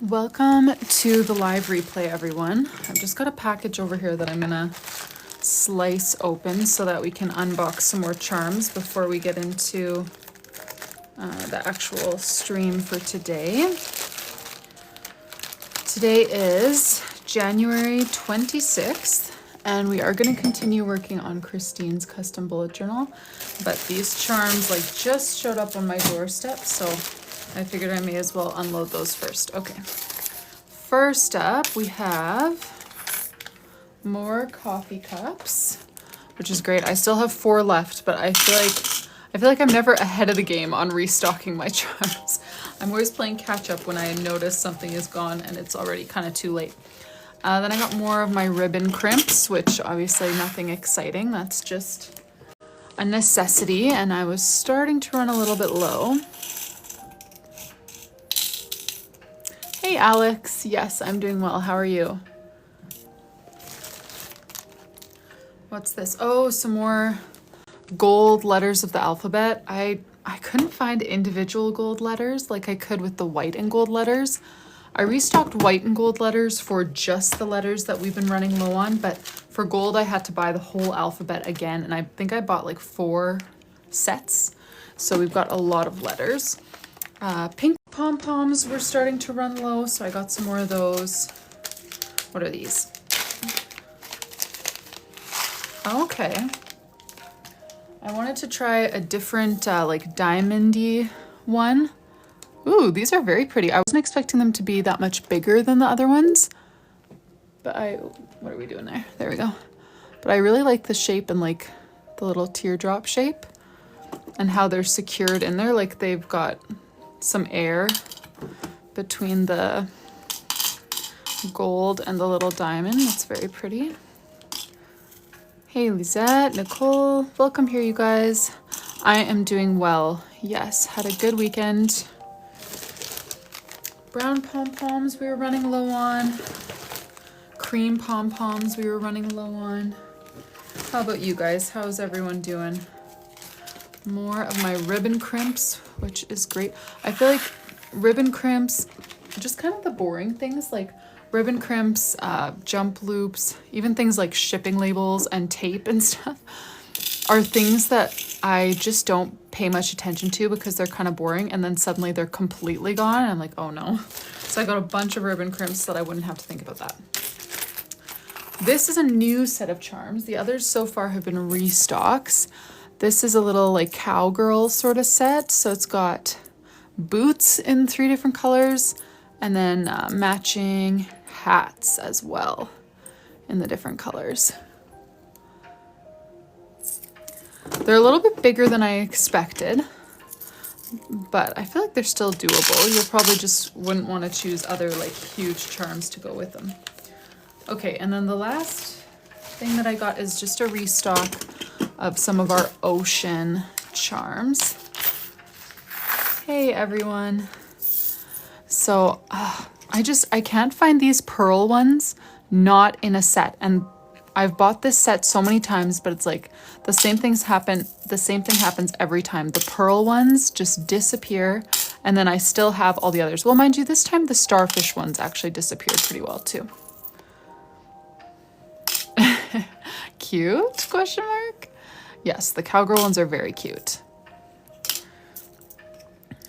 Welcome to the live replay, everyone. I've just got a package over here that I'm gonna slice open so that we can unbox some more charms before we get into the actual stream for today. Today is January 26th, and we are going to continue working on Kristine's custom bullet journal, but these charms just showed up on my doorstep, so I figured I may as well unload those first. Okay, first up we have more coffee cups, which is great. I still have 4 left, but I feel like I'm never ahead of the game on restocking my charms. I'm always playing catch up when I notice something is gone and it's already kind of too late. Then I got more of my ribbon crimps, which obviously nothing exciting. That's just a necessity, and I was starting to run a little bit low. Hey Alex, yes, I'm doing well. How are you? What's this? Oh, some more gold letters of the alphabet. I couldn't find individual gold letters like I could with the white and gold letters. I restocked white and gold letters for just the letters that we've been running low on, but for gold I had to buy the whole alphabet again, and I think I bought like 4 sets. So we've got a lot of letters. Pink pom-poms were starting to run low, so I got some more of those. What are these? Okay. I wanted to try a different like diamondy one. Ooh, these are very pretty. I wasn't expecting them to be that much bigger than the other ones. But what are we doing there? There we go. But I really like the shape and like the little teardrop shape and how they're secured in there. Like they've got some air between the gold and the little diamond. That's very pretty. Hey Lisette, Nicole, welcome here you guys. I am doing well. Yes, had a good weekend. Brown pom-poms we were running low on. Cream pom-poms we were running low on. How about you guys? How's everyone doing? More of my ribbon crimps, which is great. I feel like ribbon crimps, just kind of the boring things like ribbon crimps, jump loops, even things like shipping labels and tape and stuff are things that I just don't pay much attention to because they're kind of boring, and then suddenly they're completely gone and I'm like, oh no. So I got a bunch of ribbon crimps so that I wouldn't have to think about that. This is a new set of charms. The others so far have been restocks. This is a little like cowgirl sort of set. So it's got boots in 3 different colors and then matching hats as well in the different colors. They're a little bit bigger than I expected, but I feel like they're still doable. You'll probably just wouldn't want to choose other like huge charms to go with them. Okay, and then the last thing that I got is just a restock of some of our ocean charms. Hey everyone. So I can't find these pearl ones not in a set, and I've bought this set so many times, but it's like the same thing happens every time. The pearl ones just disappear, and then I still have all the others. Well, mind you, this time the starfish ones actually disappeared pretty well too. Cute? Question mark? Yes, the cowgirl ones are very cute.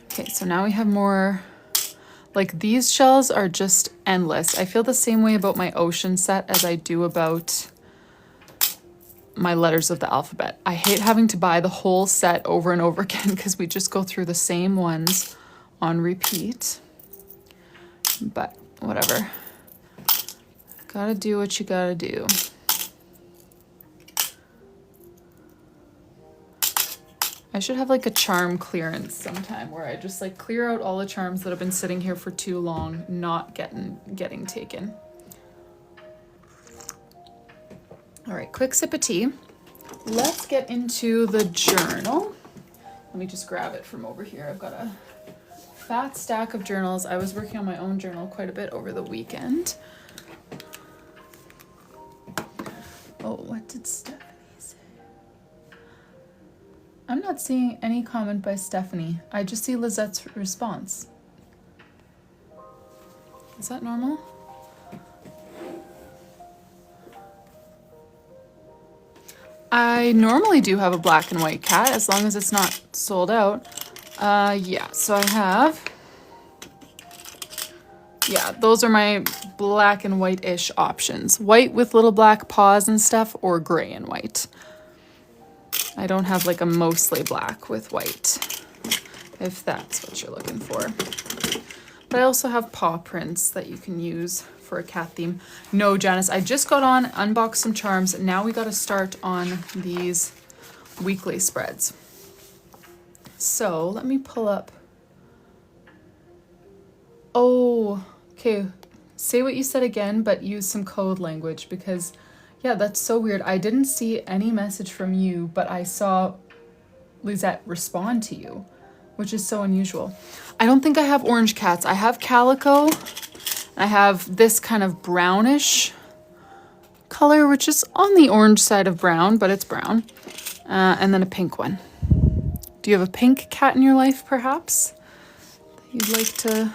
Okay, so now we have more. Like these shells are just endless. I feel the same way about my ocean set as I do about my letters of the alphabet. I hate having to buy the whole set over and over again because we just go through the same ones on repeat. But whatever. Gotta do what you gotta do. I should have like a charm clearance sometime where I just like clear out all the charms that have been sitting here for too long, not getting taken. All right, quick sip of tea. Let's get into the journal. Let me just grab it from over here. I've got a fat stack of journals. I was working on my own journal quite a bit over the weekend. Oh, what did Stephanie say? I'm not seeing any comment by Stephanie. I just see Lizette's response. Is that normal? I normally do have a black and white cat, as long as it's not sold out. Yeah, so I have, yeah, those are my black and white-ish options. White with little black paws and stuff, or gray and white. I don't have like a mostly black with white, if that's what you're looking for. But I also have paw prints that you can use for a cat theme. No, Janice, I just got on, unboxed some charms. Now we got to start on these weekly spreads. So let me pull up. Oh, okay. Say what you said again, but use some code language, because yeah, that's so weird. I didn't see any message from you, but I saw Lisette respond to you, which is so unusual. I don't think I have orange cats. I have calico. I have this kind of brownish color, which is on the orange side of brown, but it's brown. And then a pink one. Do you have a pink cat in your life, perhaps, that you'd like to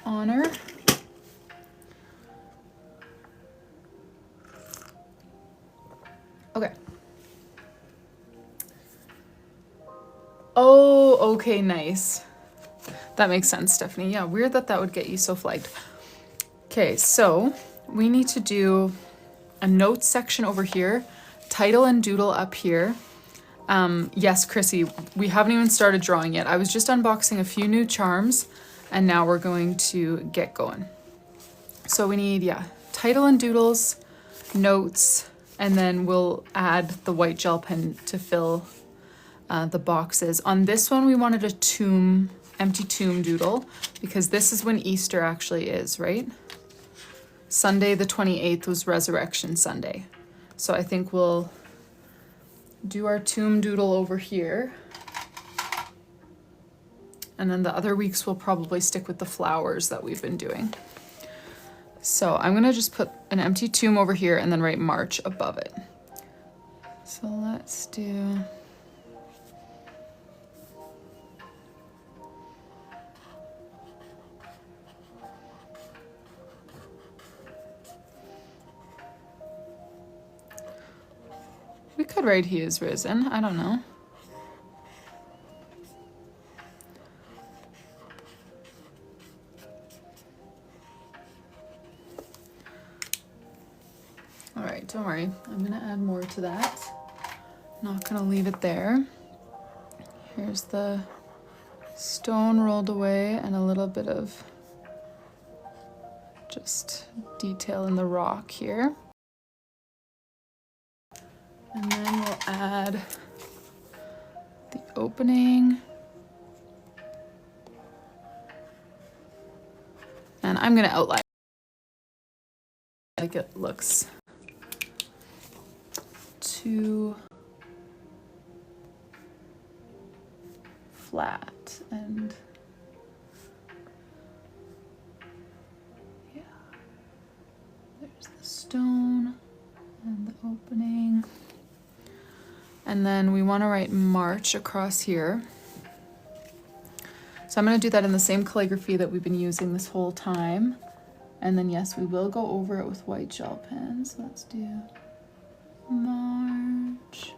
honor? Okay. Oh, okay, nice. That makes sense, Stephanie. Yeah, weird that that would get you so flagged. Okay, so we need to do a notes section over here, title and doodle up here. Yes, Chrissy, we haven't even started drawing yet. I was just unboxing a few new charms, and now we're going to get going. So we need, yeah, title and doodles, notes, and then we'll add the white gel pen to fill the boxes. On this one, we wanted a tomb, empty tomb doodle, because this is when Easter actually is, right? Sunday the 28th was Resurrection Sunday. So I think we'll do our tomb doodle over here. And then the other weeks we'll probably stick with the flowers that we've been doing. So I'm gonna just put an empty tomb over here and then write March above it. So let's do... We could write He is risen, I don't know. All right, don't worry, I'm gonna add more to that. Not gonna leave it there. Here's the stone rolled away and a little bit of just detail in the rock here. And then we'll add the opening. And I'm gonna outline like it looks too flat, and yeah, there's the stone and the opening. And then we want to write March across here. So I'm going to do that in the same calligraphy that we've been using this whole time. And then yes, we will go over it with white gel pens. So let's do March.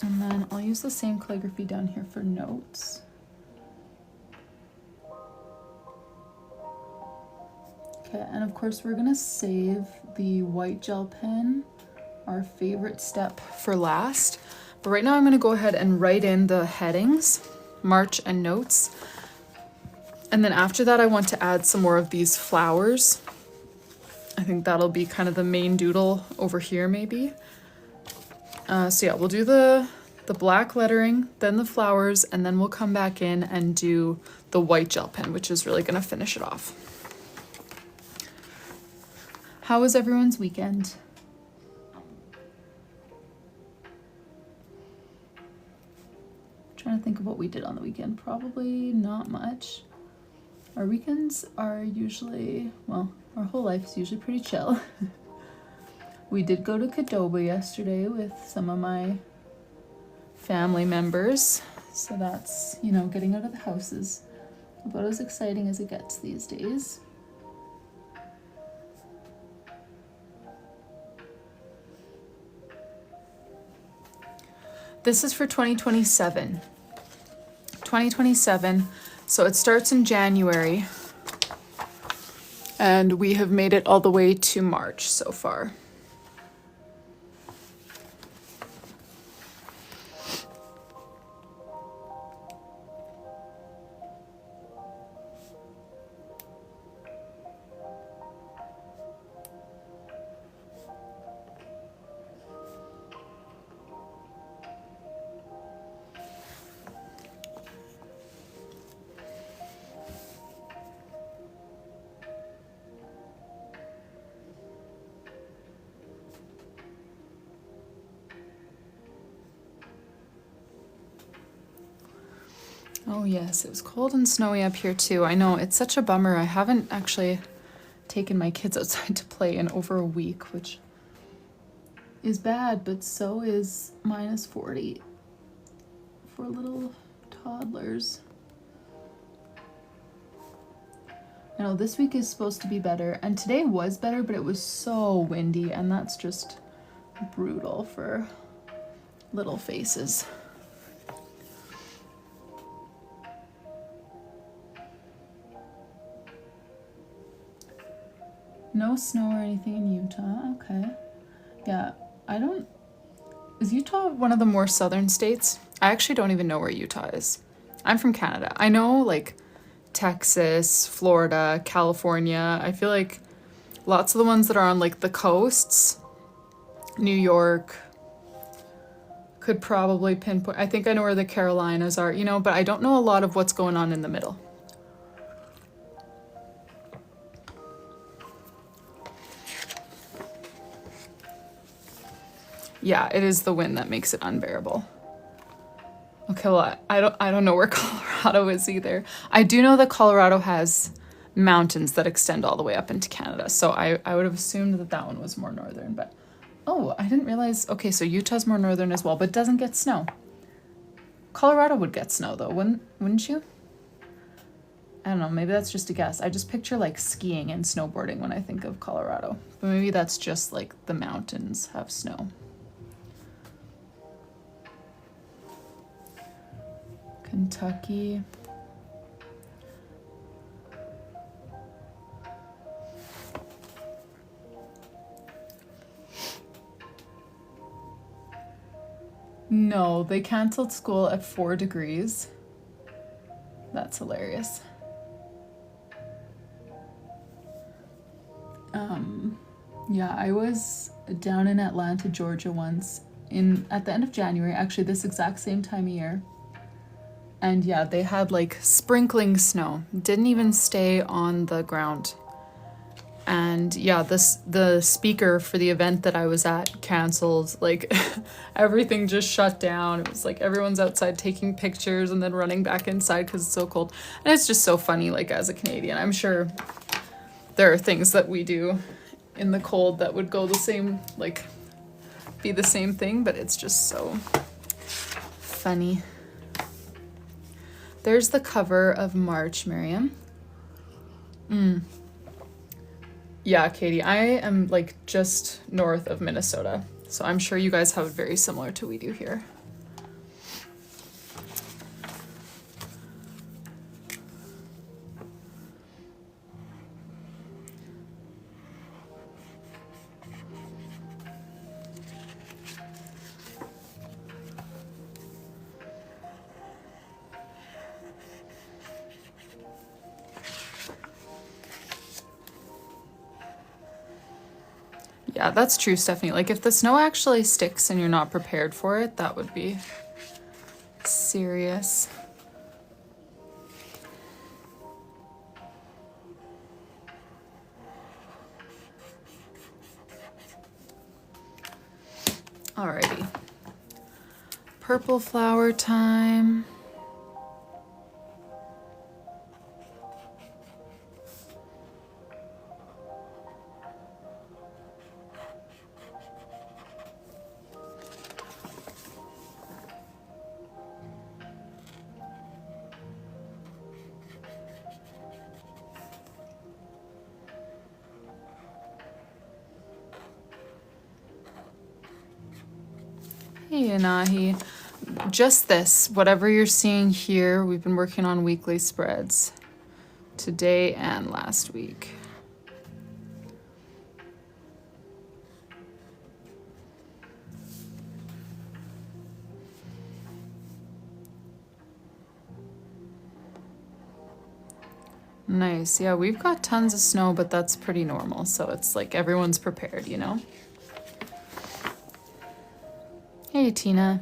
And then I'll use the same calligraphy down here for notes. Okay, and of course we're gonna save the white gel pen, our favorite step, for last. But right now I'm gonna go ahead and write in the headings, March and notes. And then after that I want to add some more of these flowers. I think that'll be kind of the main doodle over here maybe. So yeah, we'll do the black lettering, then the flowers, and then we'll come back in and do the white gel pen, which is really gonna finish it off. How was everyone's weekend? I'm trying to think of what we did on the weekend. Probably not much. Our weekends are usually, well, our whole life is usually pretty chill. We did go to Cadoba yesterday with some of my family members. So that's, you know, getting out of the house is about as exciting as it gets these days. This is for 2027. 2027, so it starts in January, and we have made it all the way to March so far. Oh yes, it was cold and snowy up here too. I know, it's such a bummer. I haven't actually taken my kids outside to play in over a week, which is bad, but so is -40 for little toddlers. I know this week is supposed to be better, and today was better, but it was so windy, and that's just brutal for little faces. No snow or anything in Utah, okay. Yeah, is Utah one of the more southern states? I actually don't even know where Utah is. I'm from Canada. I know like Texas, Florida, California. I feel like lots of the ones that are on like the coasts, New York, could probably pinpoint. I think I know where the Carolinas are, you know, but I don't know a lot of what's going on in the middle. Yeah, it is the wind that makes it unbearable. Okay, well, I don't know where Colorado is either. I do know that Colorado has mountains that extend all the way up into Canada, so I would have assumed that that one was more northern, but oh, I didn't realize. Okay, so Utah's more northern as well, but doesn't get snow. Colorado would get snow though, wouldn't you? I don't know, maybe that's just a guess. I just picture like skiing and snowboarding when I think of Colorado, but maybe that's just like the mountains have snow. Kentucky. No, they canceled school at 4 degrees. That's hilarious. Yeah, I was down in Atlanta, Georgia once at the end of January, actually this exact same time of year. And yeah, they had like sprinkling snow. Didn't even stay on the ground. And yeah, the speaker for the event that I was at canceled. Like everything just shut down. It was like everyone's outside taking pictures and then running back inside because it's so cold. And it's just so funny, like as a Canadian. I'm sure there are things that we do in the cold that would go the same, like be the same thing, but it's just so funny. There's the cover of March, Miriam. Yeah, Katie, I am like just north of Minnesota, so I'm sure you guys have it very similar to we do here. Yeah, that's true, Stephanie. Like if the snow actually sticks and you're not prepared for it, that would be serious. Alrighty. Purple flower time. Hey, Anahi. Just this, whatever you're seeing here, we've been working on weekly spreads today and last week. Nice. Yeah, we've got tons of snow, but that's pretty normal. So it's like everyone's prepared, you know? Hey, Tina.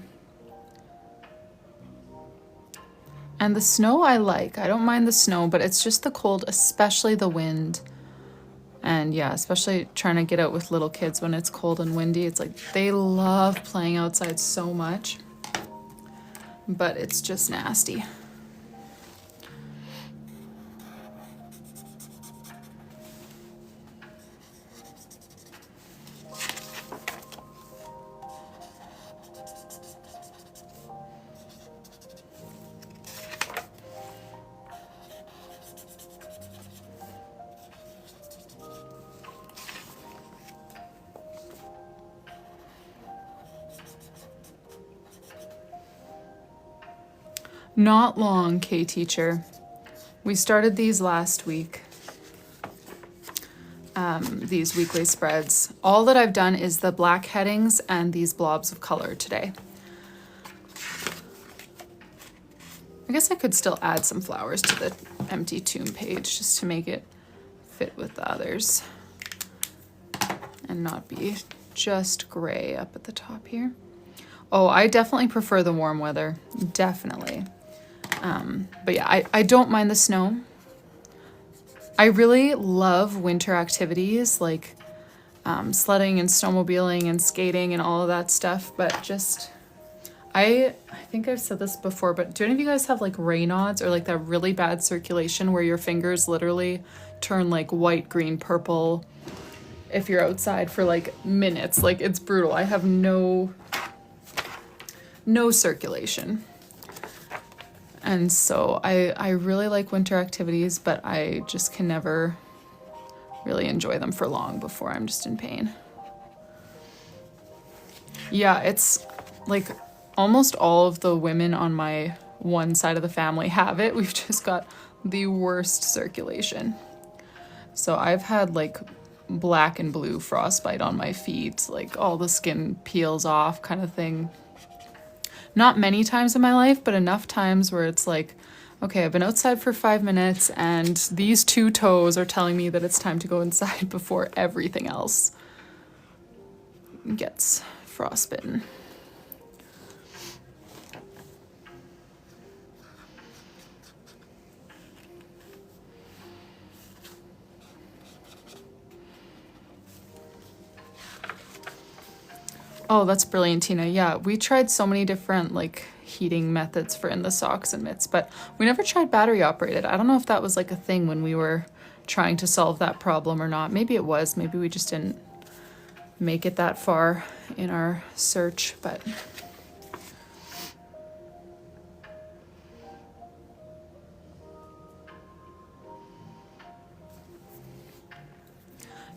And the snow I like. I don't mind the snow, but it's just the cold, especially the wind. And yeah, especially trying to get out with little kids when it's cold and windy. It's like they love playing outside so much, but it's just nasty. Not long, K-Teacher. We started these last week, these weekly spreads. All that I've done is the black headings and these blobs of color today. I guess I could still add some flowers to the empty tomb page just to make it fit with the others and not be just gray up at the top here. Oh, I definitely prefer the warm weather, definitely. But yeah, I don't mind the snow. I really love winter activities like sledding and snowmobiling and skating and all of that stuff, but just, I think I've said this before, but do any of you guys have like Raynaud's or like that really bad circulation where your fingers literally turn like white, green, purple if you're outside for like minutes? Like it's brutal. I have no circulation. And so I really like winter activities, but I just can never really enjoy them for long before I'm just in pain. Yeah, it's like almost all of the women on my one side of the family have it. We've just got the worst circulation. So I've had like black and blue frostbite on my feet, like all the skin peels off kind of thing. Not many times in my life, but enough times where it's like, okay, I've been outside for 5 minutes and these 2 toes are telling me that it's time to go inside before everything else gets frostbitten. Oh, that's brilliant, Tina. Yeah, we tried so many different like heating methods for in the socks and mitts, but we never tried battery operated. I don't know if that was like a thing when we were trying to solve that problem or not. Maybe it was. Maybe we just didn't make it that far in our search, but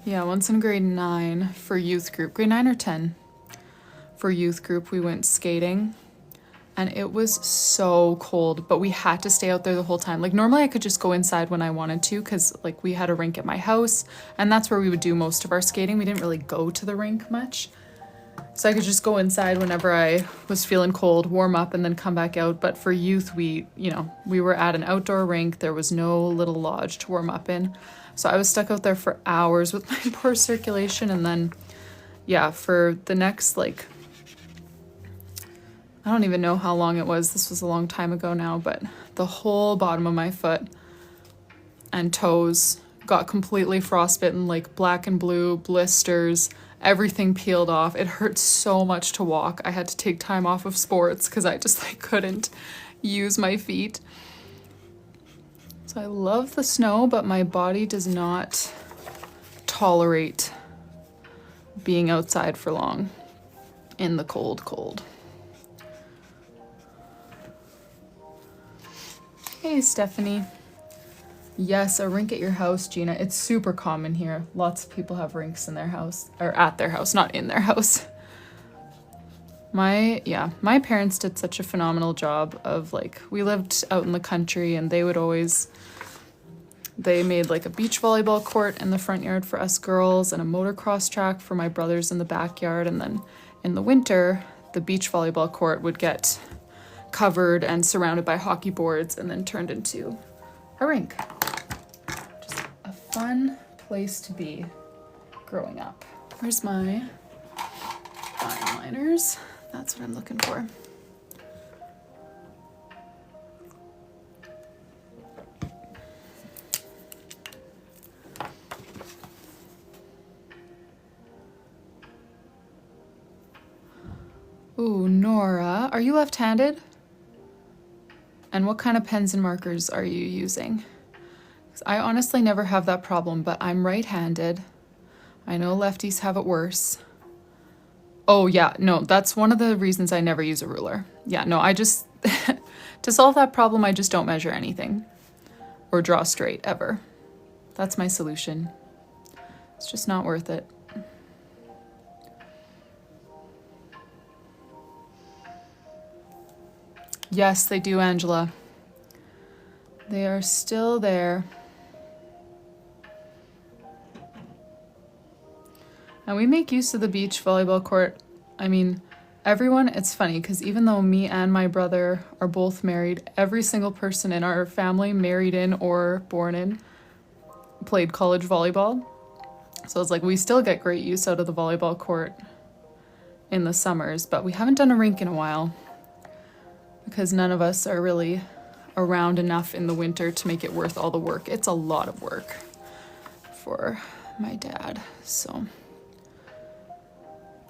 yeah, once in grade 9 for youth group, grade 9 or 10. For youth group, we went skating and it was so cold, but we had to stay out there the whole time. Like normally I could just go inside when I wanted to because like we had a rink at my house and that's where we would do most of our skating. We didn't really go to the rink much. So I could just go inside whenever I was feeling cold, warm up and then come back out. But for youth, we were at an outdoor rink. There was no little lodge to warm up in. So I was stuck out there for hours with my poor circulation. And then, yeah, for the next like, I don't even know how long it was. This was a long time ago now, but the whole bottom of my foot and toes got completely frostbitten, like black and blue blisters, everything peeled off. It hurt so much to walk. I had to take time off of sports because I just like couldn't use my feet. So I love the snow, but my body does not tolerate being outside for long in the cold. Hey, Stephanie. Yes, a rink at your house, Gina. It's super common here. Lots of people have rinks in their house, or at their house, not in their house. My parents did such a phenomenal job of like, we lived out in the country and they made like a beach volleyball court in the front yard for us girls and a motocross track for my brothers in the backyard. And then in the winter, the beach volleyball court would get covered and surrounded by hockey boards and then turned into a rink. Just a fun place to be growing up. Where's my fine liners? That's what I'm looking for. Ooh, Nora, are you left-handed? And what kind of pens and markers are you using? 'Cause I honestly never have that problem, but I'm right-handed. I know lefties have it worse. Oh yeah, no, that's one of the reasons I never use a ruler. Yeah, no, I just, to solve that problem, I just don't measure anything or draw straight ever. That's my solution. It's just not worth it. Yes, they do, Angela. They are still there. And we make use of the beach volleyball court. I mean, everyone, it's funny because even though me and my brother are both married, every single person in our family, married in or born in, played college volleyball. So it's like we still get great use out of the volleyball court in the summers, but we haven't done a rink in a while because none of us are really around enough in the winter to make it worth all the work. It's a lot of work for my dad, so.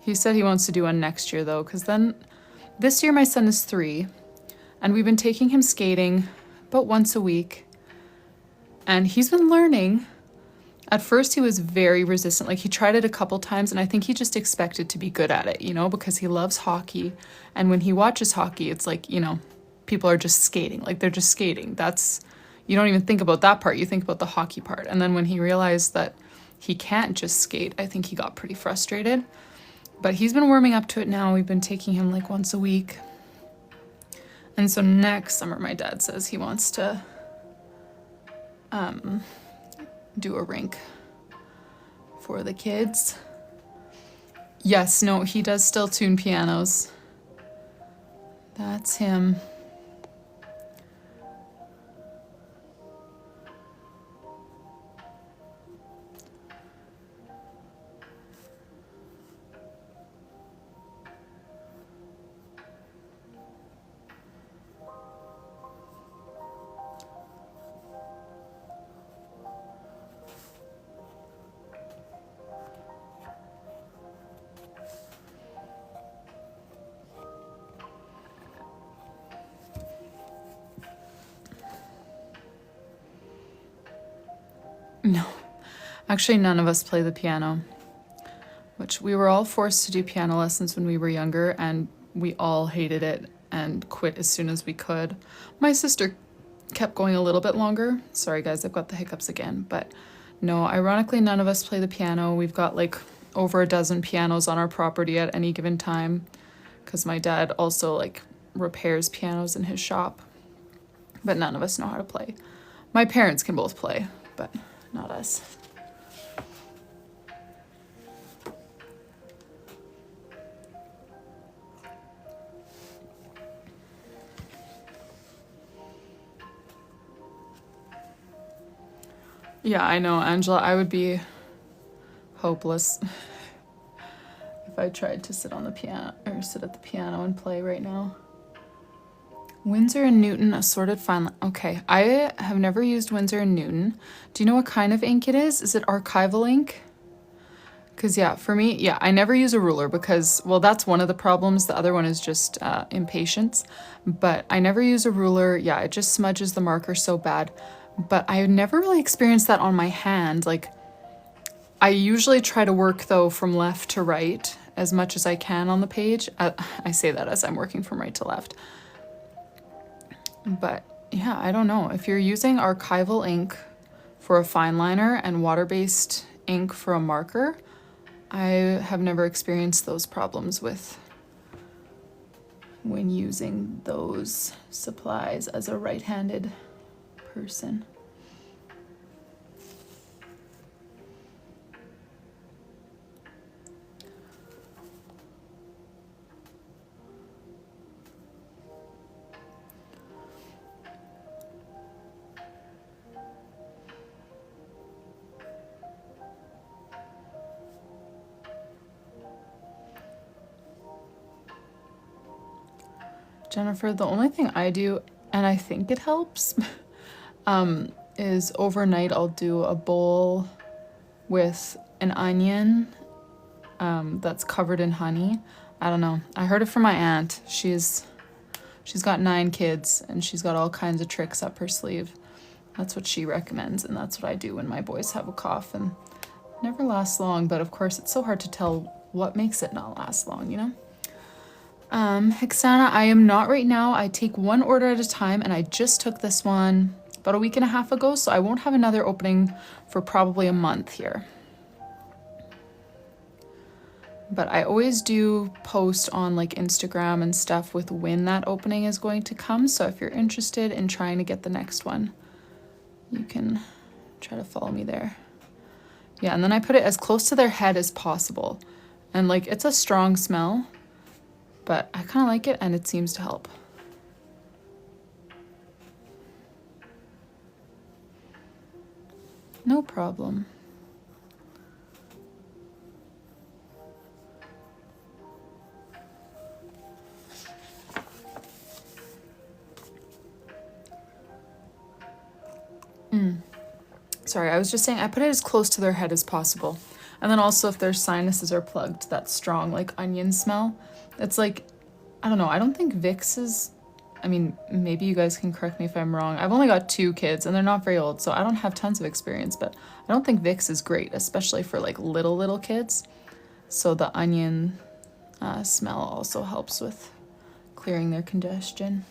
He said he wants to do one next year though, because then this year my son is 3 and we've been taking him skating about once a week and he's been learning. At first he was very resistant, like he tried it a couple times and I think he just expected to be good at it, you know, because he loves hockey. And when he watches hockey, it's like, you know, people are just skating, like they're just skating. That's, you don't even think about that part, you think about the hockey part. And then when he realized that he can't just skate, I think he got pretty frustrated. But he's been warming up to it now. We've been taking him like once a week. And so next summer, my dad says he wants to do a rink for the kids. Yes, no, he does still tune pianos. That's him. No, actually none of us play the piano, which we were all forced to do piano lessons when we were younger and we all hated it and quit as soon as we could. My sister kept going a little bit longer. Sorry guys, I've got the hiccups again, but no, ironically none of us play the piano. We've got like over a dozen pianos on our property at any given time because my dad also like repairs pianos in his shop, but none of us know how to play. My parents can both play, but not us. Yeah, I know, Angela, I would be hopeless if I tried to sit on the piano or sit at the piano and play right now. Winsor & Newton assorted fine. Okay, I have never used Winsor & Newton. Do you know what kind of ink it is? Is it archival ink? Because yeah, for me, yeah, I never use a ruler because, well, that's one of the problems. The other one is just impatience. But I never use a ruler. Yeah, it just smudges the marker so bad. But I never really experienced that on my hand. Like, I usually try to work, though, from left to right as much as I can on the page. I say that as I'm working from right to left. But yeah, I don't know. If you're using archival ink for a fine liner and water-based ink for a marker, I have never experienced those problems with when using those supplies as a right-handed person. Jennifer, the only thing I do, and I think it helps, is overnight I'll do a bowl with an onion that's covered in honey. I don't know. I heard it from my aunt. She's got 9 kids and she's got all kinds of tricks up her sleeve. That's what she recommends, and that's what I do when my boys have a cough, and it never lasts long, but of course it's so hard to tell what makes it not last long, you know? Hexana, I am not right now. I take one order at a time, and I just took this one about a week and a half ago, so I won't have another opening for probably a month here. But I always do post on like Instagram and stuff with when that opening is going to come, so if you're interested in trying to get the next one, you can try to follow me there. Yeah, and then I put it as close to their head as possible, and like it's a strong smell, but I kind of like it and it seems to help. No problem. Sorry, I was just saying I put it as close to their head as possible. And then also if their sinuses are plugged, that strong like onion smell. It's like, I don't know, I don't think Vicks is, I mean, maybe you guys can correct me if I'm wrong. I've only got 2 kids and they're not very old, so I don't have tons of experience, but I don't think Vicks is great, especially for like little kids. So the onion smell also helps with clearing their congestion.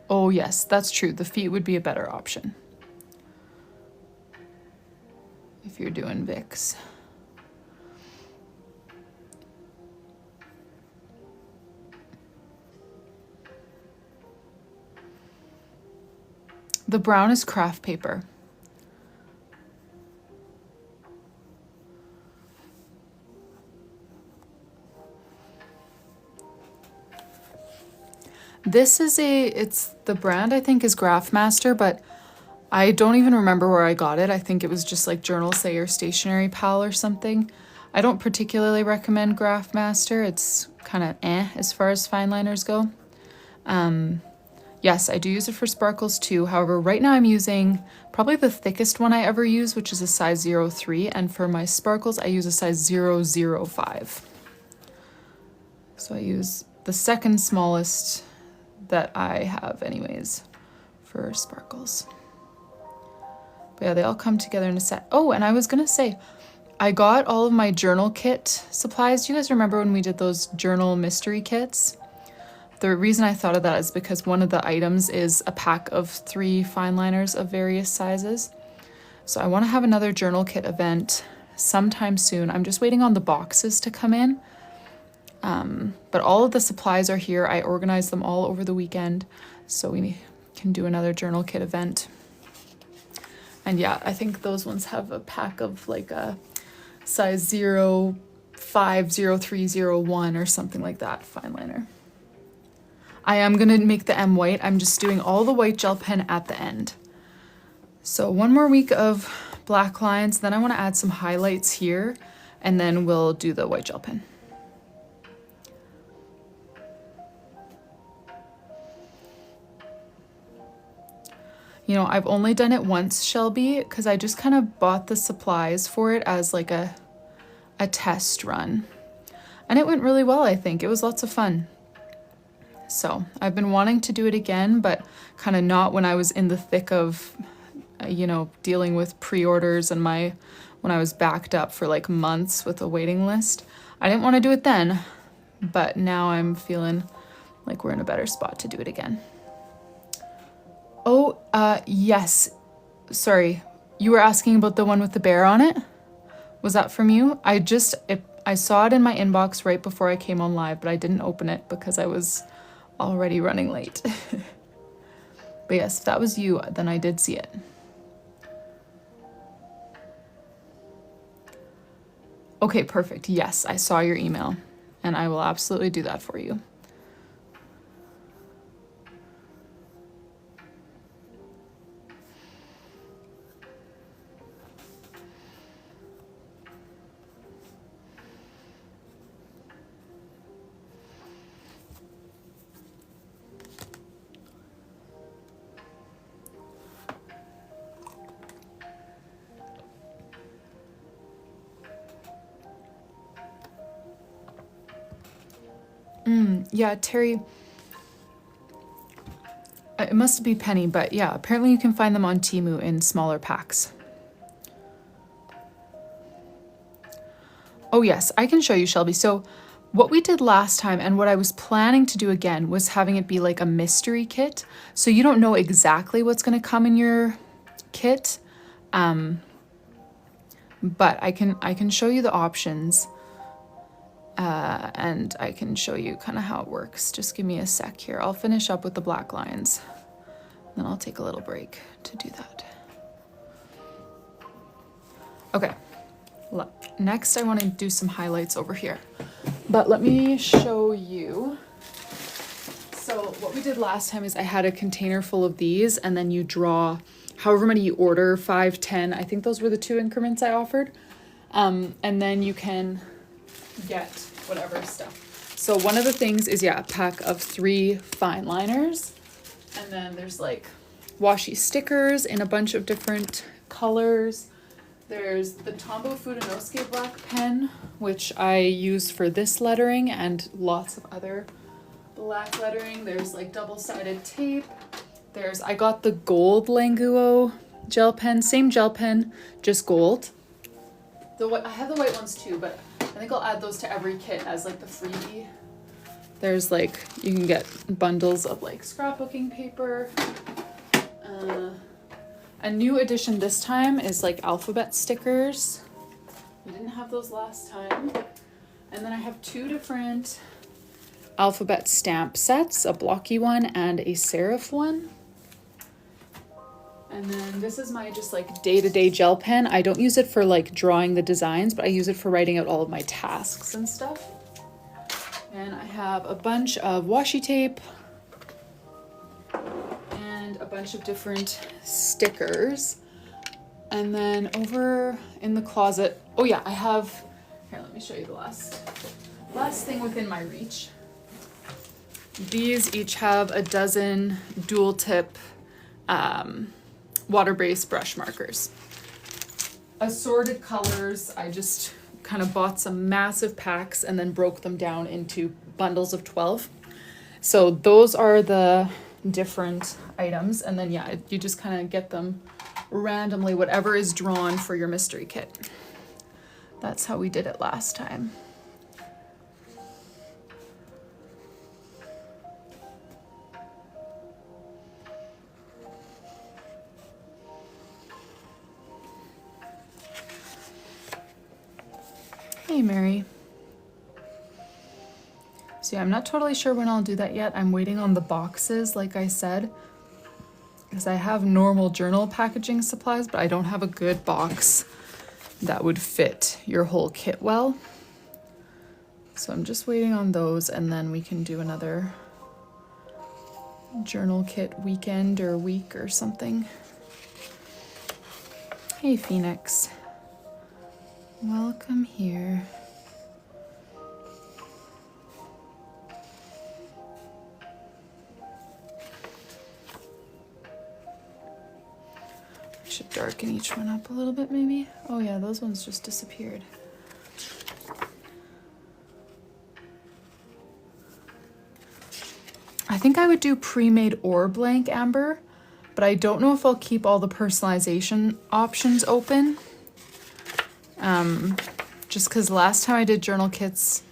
Oh yes, that's true. The feet would be a better option if you're doing Vicks. The brown is craft paper. This is it's the brand I think is Craftmaster, but I don't even remember where I got it. I think it was just like Journal Say or Stationery Pal or something. I don't particularly recommend Craftmaster. It's kind of as far as fine liners go. Yes, I do use it for sparkles too. However, right now I'm using probably the thickest one I ever use, which is a size 03. And for my sparkles, I use a size 005. So I use the second smallest that I have anyways for sparkles. But yeah, they all come together in a set. Oh, and I was gonna say, I got all of my journal kit supplies. Do you guys remember when we did those journal mystery kits? The reason I thought of that is because one of the items is a pack of 3 fine liners of various sizes. So I want to have another journal kit event sometime soon. I'm just waiting on the boxes to come in. But all of the supplies are here. I organized them all over the weekend, so we can do another journal kit event. And yeah, I think those ones have a pack of like a size 05, 03, 01 or something like that fine liner. I am gonna make the M white. I'm just doing all the white gel pen at the end. So one more week of black lines, then I want to add some highlights here, and then we'll do the white gel pen. You know, I've only done it once, Shelby, because I just kind of bought the supplies for it as like a test run. And it went really well, I think. It was lots of fun. So I've been wanting to do it again, but kind of not when I was in the thick of you know, dealing with pre-orders and when I was backed up for like months with a waiting list. I didn't want to do it then, but now I'm feeling like we're in a better spot to do it again. Oh, yes. Sorry. You were asking about the one with the bear on it? Was that from you? I saw it in my inbox right before I came on live, but I didn't open it because I was already running late. But yes, if that was you, then I did see it. Okay, perfect. Yes, I saw your email, and I will absolutely do that for you. Yeah, Terry, it must be Penny, but yeah, apparently you can find them on Temu in smaller packs. Oh yes, I can show you, Shelby. So what we did last time and what I was planning to do again was having it be like a mystery kit. So you don't know exactly what's going to come in your kit. But I can show you the options. And I can show you kind of how it works. Just give me a sec here. I'll finish up with the black lines. Then I'll take a little break to do that. Okay. Next, I want to do some highlights over here. But let me show you. So what we did last time is I had a container full of these, and then you draw however many you order, 5, 10. I think those were the 2 increments I offered. And then you can get whatever stuff. So one of the things is, yeah, a pack of 3 fine liners. And then there's like washi stickers in a bunch of different colors. There's the Tombow Fudenosuke black pen, which I use for this lettering and lots of other black lettering. There's like double-sided tape. I got the gold Languo gel pen, same gel pen, just gold. I have the white ones too, but I think I'll add those to every kit as like the freebie. There's like, you can get bundles of like scrapbooking paper. A new addition this time is like alphabet stickers. We didn't have those last time. And then I have 2 different alphabet stamp sets, a blocky one and a serif one. And then this is my just like day-to-day gel pen. I don't use it for like drawing the designs, but I use it for writing out all of my tasks and stuff. And I have a bunch of washi tape and a bunch of different stickers. And then over in the closet, oh yeah, I have, here, let me show you the last thing within my reach. These each have a dozen dual tip water-based brush markers. Assorted colors. I just kind of bought some massive packs and then broke them down into bundles of 12. So those are the different items. And then yeah, you just kind of get them randomly, whatever is drawn for your mystery kit. That's how we did it last time. Hey, Mary. So yeah, I'm not totally sure when I'll do that yet. I'm waiting on the boxes, like I said, because I have normal journal packaging supplies, but I don't have a good box that would fit your whole kit well. So I'm just waiting on those, and then we can do another journal kit weekend or week or something. Hey, Phoenix. Welcome here. I should darken each one up a little bit maybe. Oh yeah, those ones just disappeared. I think I would do pre-made or blank amber, but I don't know if I'll keep all the personalization options open. Just because last time I did journal kits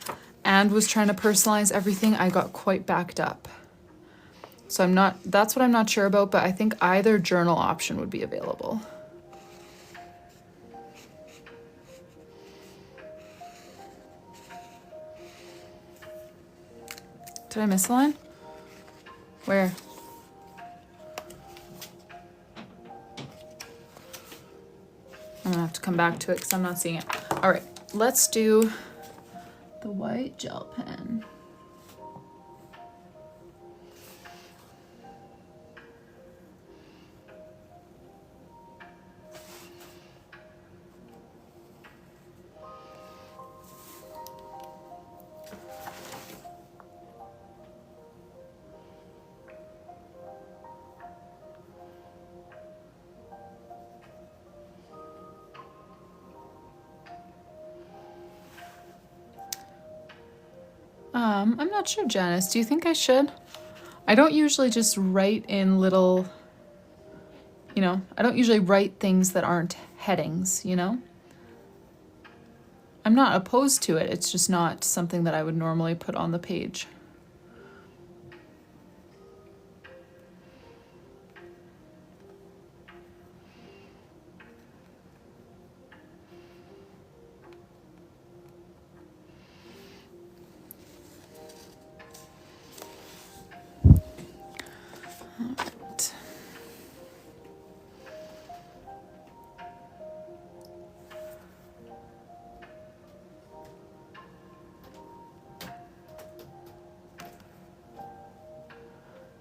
and was trying to personalize everything, I got quite backed up. So that's what I'm not sure about, but I think either journal option would be available. Did I miss a line? Where? I'm gonna have to come back to it because I'm not seeing it. All right, let's do the white gel pen. I'm not sure, Janice. Do you think I should? I don't usually just write in little, I don't usually write things that aren't headings, I'm not opposed to it. It's just not something that I would normally put on the page.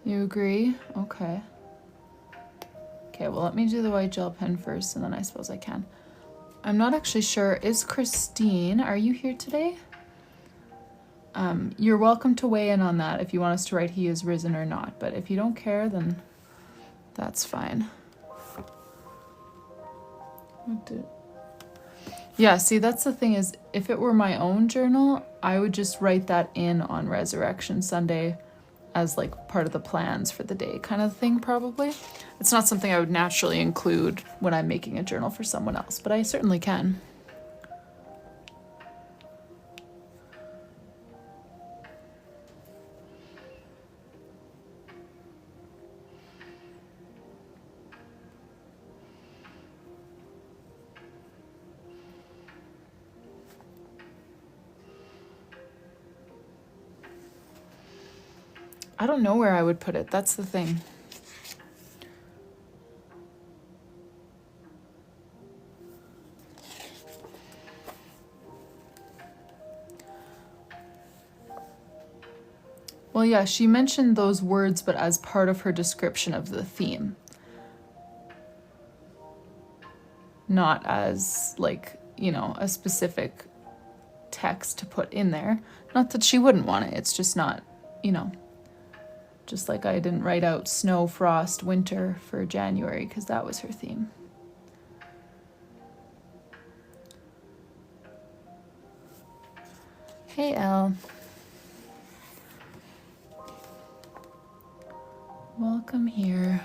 You agree? Okay. Okay, well, let me do the white gel pen first, and then I suppose I can. I'm not actually sure. Is Kristine, are you here today? You're welcome to weigh in on that if you want us to write he is risen or not, but if you don't care, then that's fine. Yeah, see, that's the thing is, if it were my own journal, I would just write that in on Resurrection Sunday as like part of the plans for the day kind of thing, probably. It's not something I would naturally include when I'm making a journal for someone else, but I certainly can. I don't know where I would put it. That's the thing. Well, yeah, she mentioned those words, but as part of her description of the theme. Not as, like, a specific text to put in there. Not that she wouldn't want it. It's just not, just like I didn't write out snow, frost, winter for January because that was her theme. Hey, Elle. Welcome here.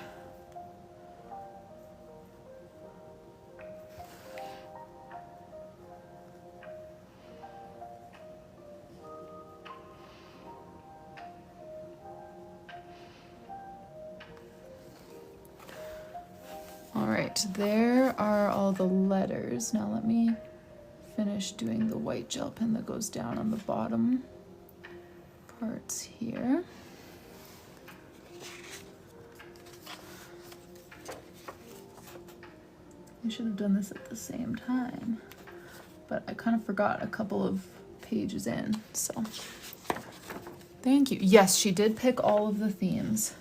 All right, there are all the letters. Now let me finish doing the white gel pen that goes down on the bottom parts here. I should have done this at the same time, but I kind of forgot a couple of pages in, so thank you. Yes, she did pick all of the themes.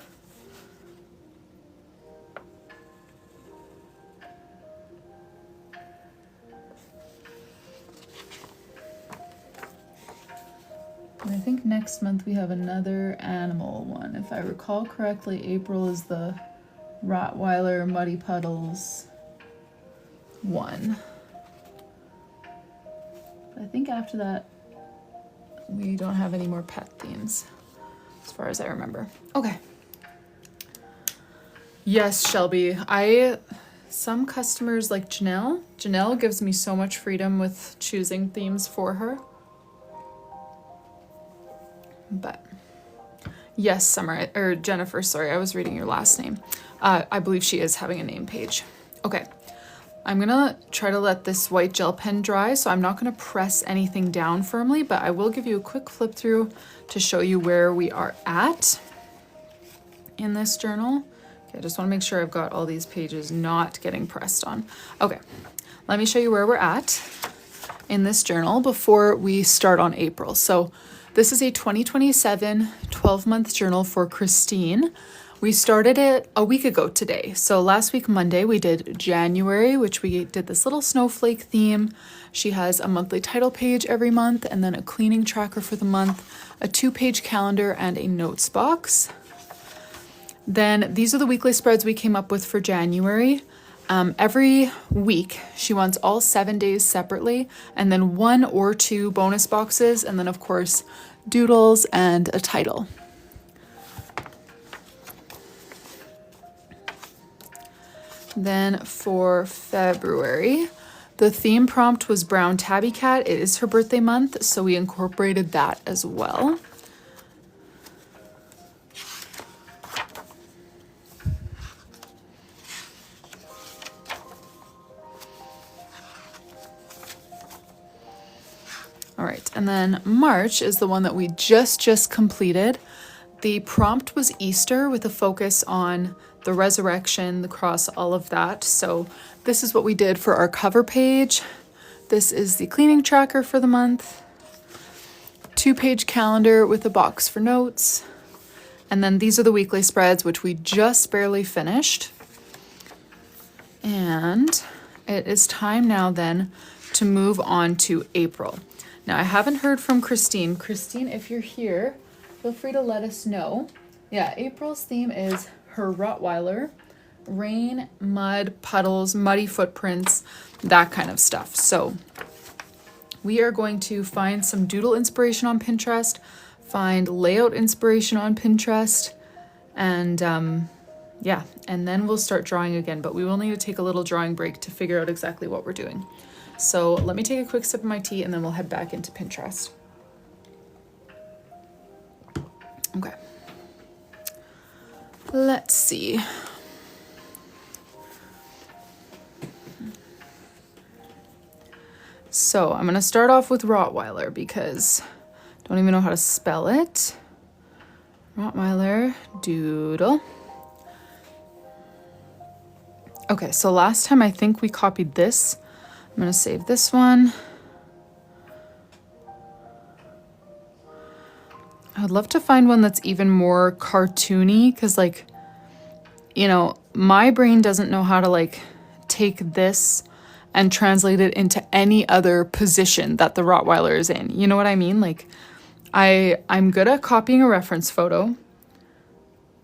And I think next month we have another animal one. If I recall correctly, April is the Rottweiler Muddy Puddles one. But I think after that, we don't have any more pet themes, as far as I remember. Okay. Yes, Shelby. Some customers like Janelle. Janelle gives me so much freedom with choosing themes for her. But yes, Summer, or Jennifer, sorry, I was reading your last name. I believe she is having a name page. Okay, I'm gonna try to let this white gel pen dry, so I'm not gonna press anything down firmly, but I will give you a quick flip through to show you where we are at in this journal. Okay, I just wanna make sure I've got all these pages not getting pressed on. Okay, let me show you where we're at in this journal before we start on April. So this is a 2027 12-month journal for Kristine. We started it a week ago today. So last week, Monday, we did January, which we did this little snowflake theme. She has a monthly title page every month, and then a cleaning tracker for the month, a 2-page calendar, and a notes box. Then these are the weekly spreads we came up with for January. Every week, she wants all 7 days separately, and then 1 or 2 bonus boxes, and then of course, doodles and a title. Then for February, the theme prompt was Brown Tabby Cat. It is her birthday month, so we incorporated that as well. All right, and then March is the one that we just completed. The prompt was Easter with a focus on the resurrection, the cross, all of that. So this is what we did for our cover page. This is the cleaning tracker for the month, 2-page calendar with a box for notes. And then these are the weekly spreads, which we just barely finished. And it is time now then to move on to April. Now, I haven't heard from Kristine. Kristine, if you're here, feel free to let us know. Yeah, April's theme is her Rottweiler, rain, mud, puddles, muddy footprints, that kind of stuff. So we are going to find some doodle inspiration on Pinterest, find layout inspiration on Pinterest, and yeah, and then we'll start drawing again, but we will need to take a little drawing break to figure out exactly what we're doing. So let me take a quick sip of my tea and then we'll head back into Pinterest. Okay. Let's see. So I'm gonna start off with Rottweiler because I don't even know how to spell it. Rottweiler doodle. Okay, so last time I think we copied this. I'm gonna save this one. I would love to find one that's even more cartoony because, like, you know, my brain doesn't know how to like take this and translate it into any other position that the Rottweiler is in. You know what I mean? Like, I'm good at copying a reference photo,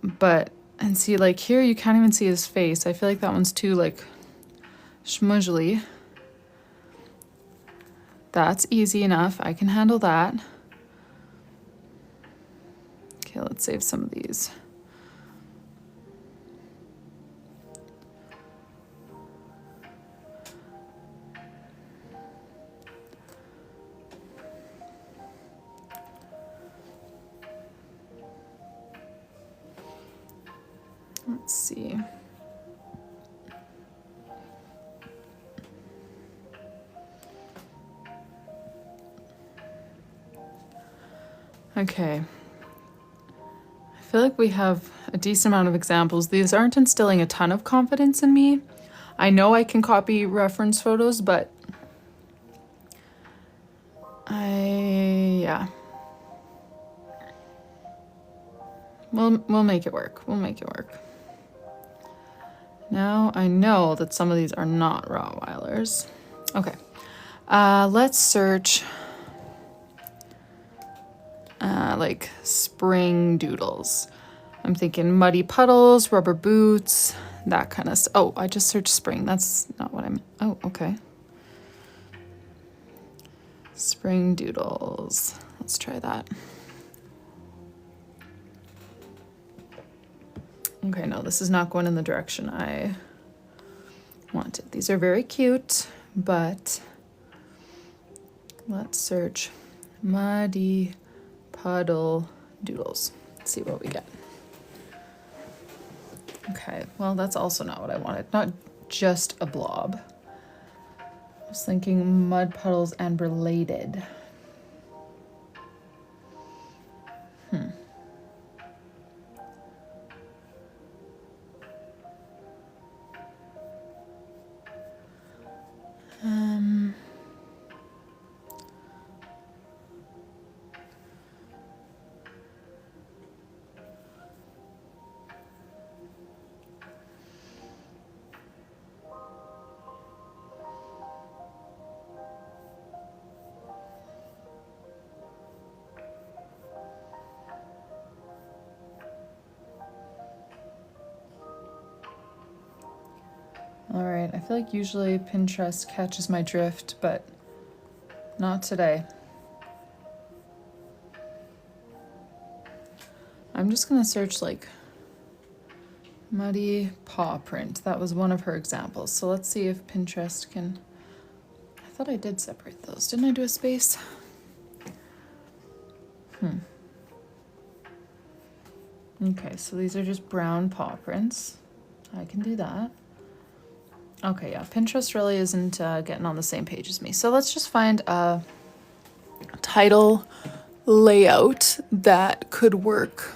but, and see, like here you can't even see his face. I feel like that one's too like schmuzzly. That's easy enough. I can handle that. Okay, let's save some of these. Let's see. Okay. I feel like we have a decent amount of examples. These aren't instilling a ton of confidence in me. I know I can copy reference photos, but yeah. We'll make it work. We'll make it work. Now I know that some of these are not Rottweilers. Okay. Let's search like spring doodles. I'm thinking muddy puddles, rubber boots, that kind of stuff. Oh, I just searched spring. That's not what I'm... Oh, okay. Spring doodles. Let's try that. Okay, no, this is not going in the direction I wanted. These are very cute, but let's search muddy puddle doodles. Let's see what we get. Okay, well, that's also not what I wanted. Not just a blob. I was thinking mud puddles and related. All right, I feel like usually Pinterest catches my drift, but not today. I'm just gonna search like muddy paw print. That was one of her examples. So let's see if Pinterest can, I thought I did separate those. Didn't I do a space? Okay, so these are just brown paw prints. I can do that. Okay, yeah, Pinterest really isn't getting on the same page as me. So let's just find a title layout that could work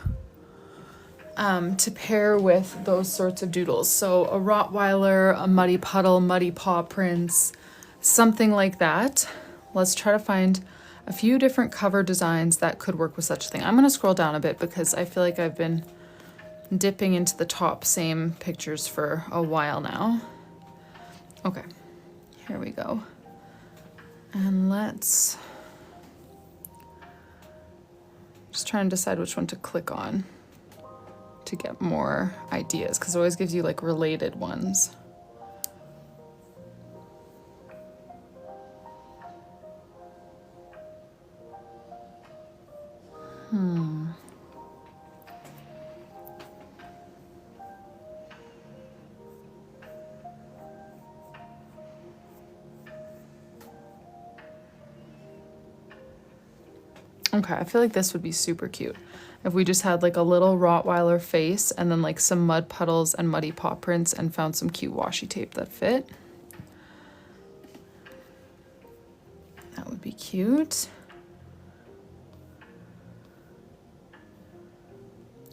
to pair with those sorts of doodles. So a Rottweiler, a muddy puddle, muddy paw prints, something like that. Let's try to find a few different cover designs that could work with such a thing. I'm gonna scroll down a bit because I feel like I've been dipping into the top same pictures for a while now. Okay, here we go. And let's just try and decide which one to click on to get more ideas, because it always gives you like related ones. Okay, I feel like this would be super cute if we just had like a little Rottweiler face and then like some mud puddles and muddy paw prints and found some cute washi tape that fit. That would be cute.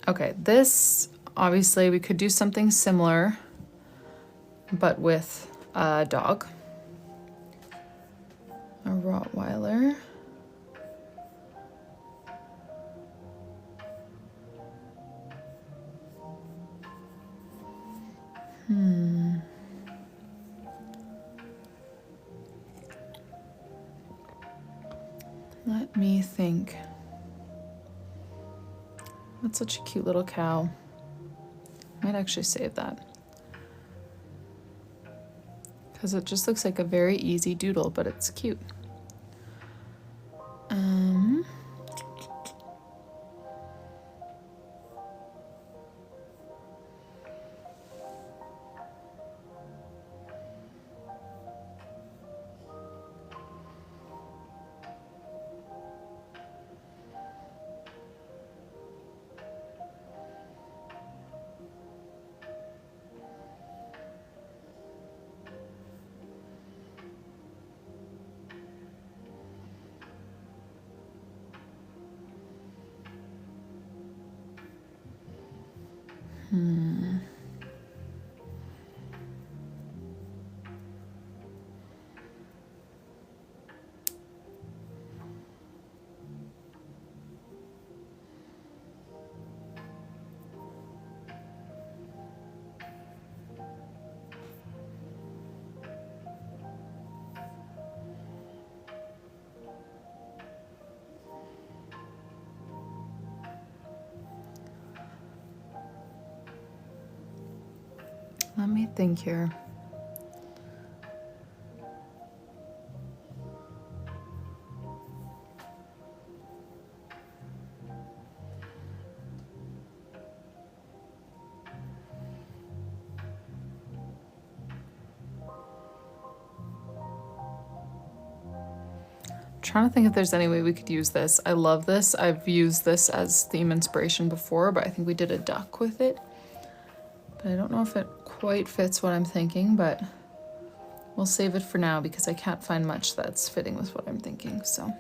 Okay, this, obviously we could do something similar, but with a dog. A Rottweiler. Let me think. That's such a cute little cow. Might actually save that. Because it just looks like a very easy doodle, but it's cute. Let me think here. trying to think if there's any way we could use this. I love this. I've used this as theme inspiration before, but I think we did a duck with it. But I don't know if it quite fits what I'm thinking, but we'll save it for now because I can't find much that's fitting with what I'm thinking, so.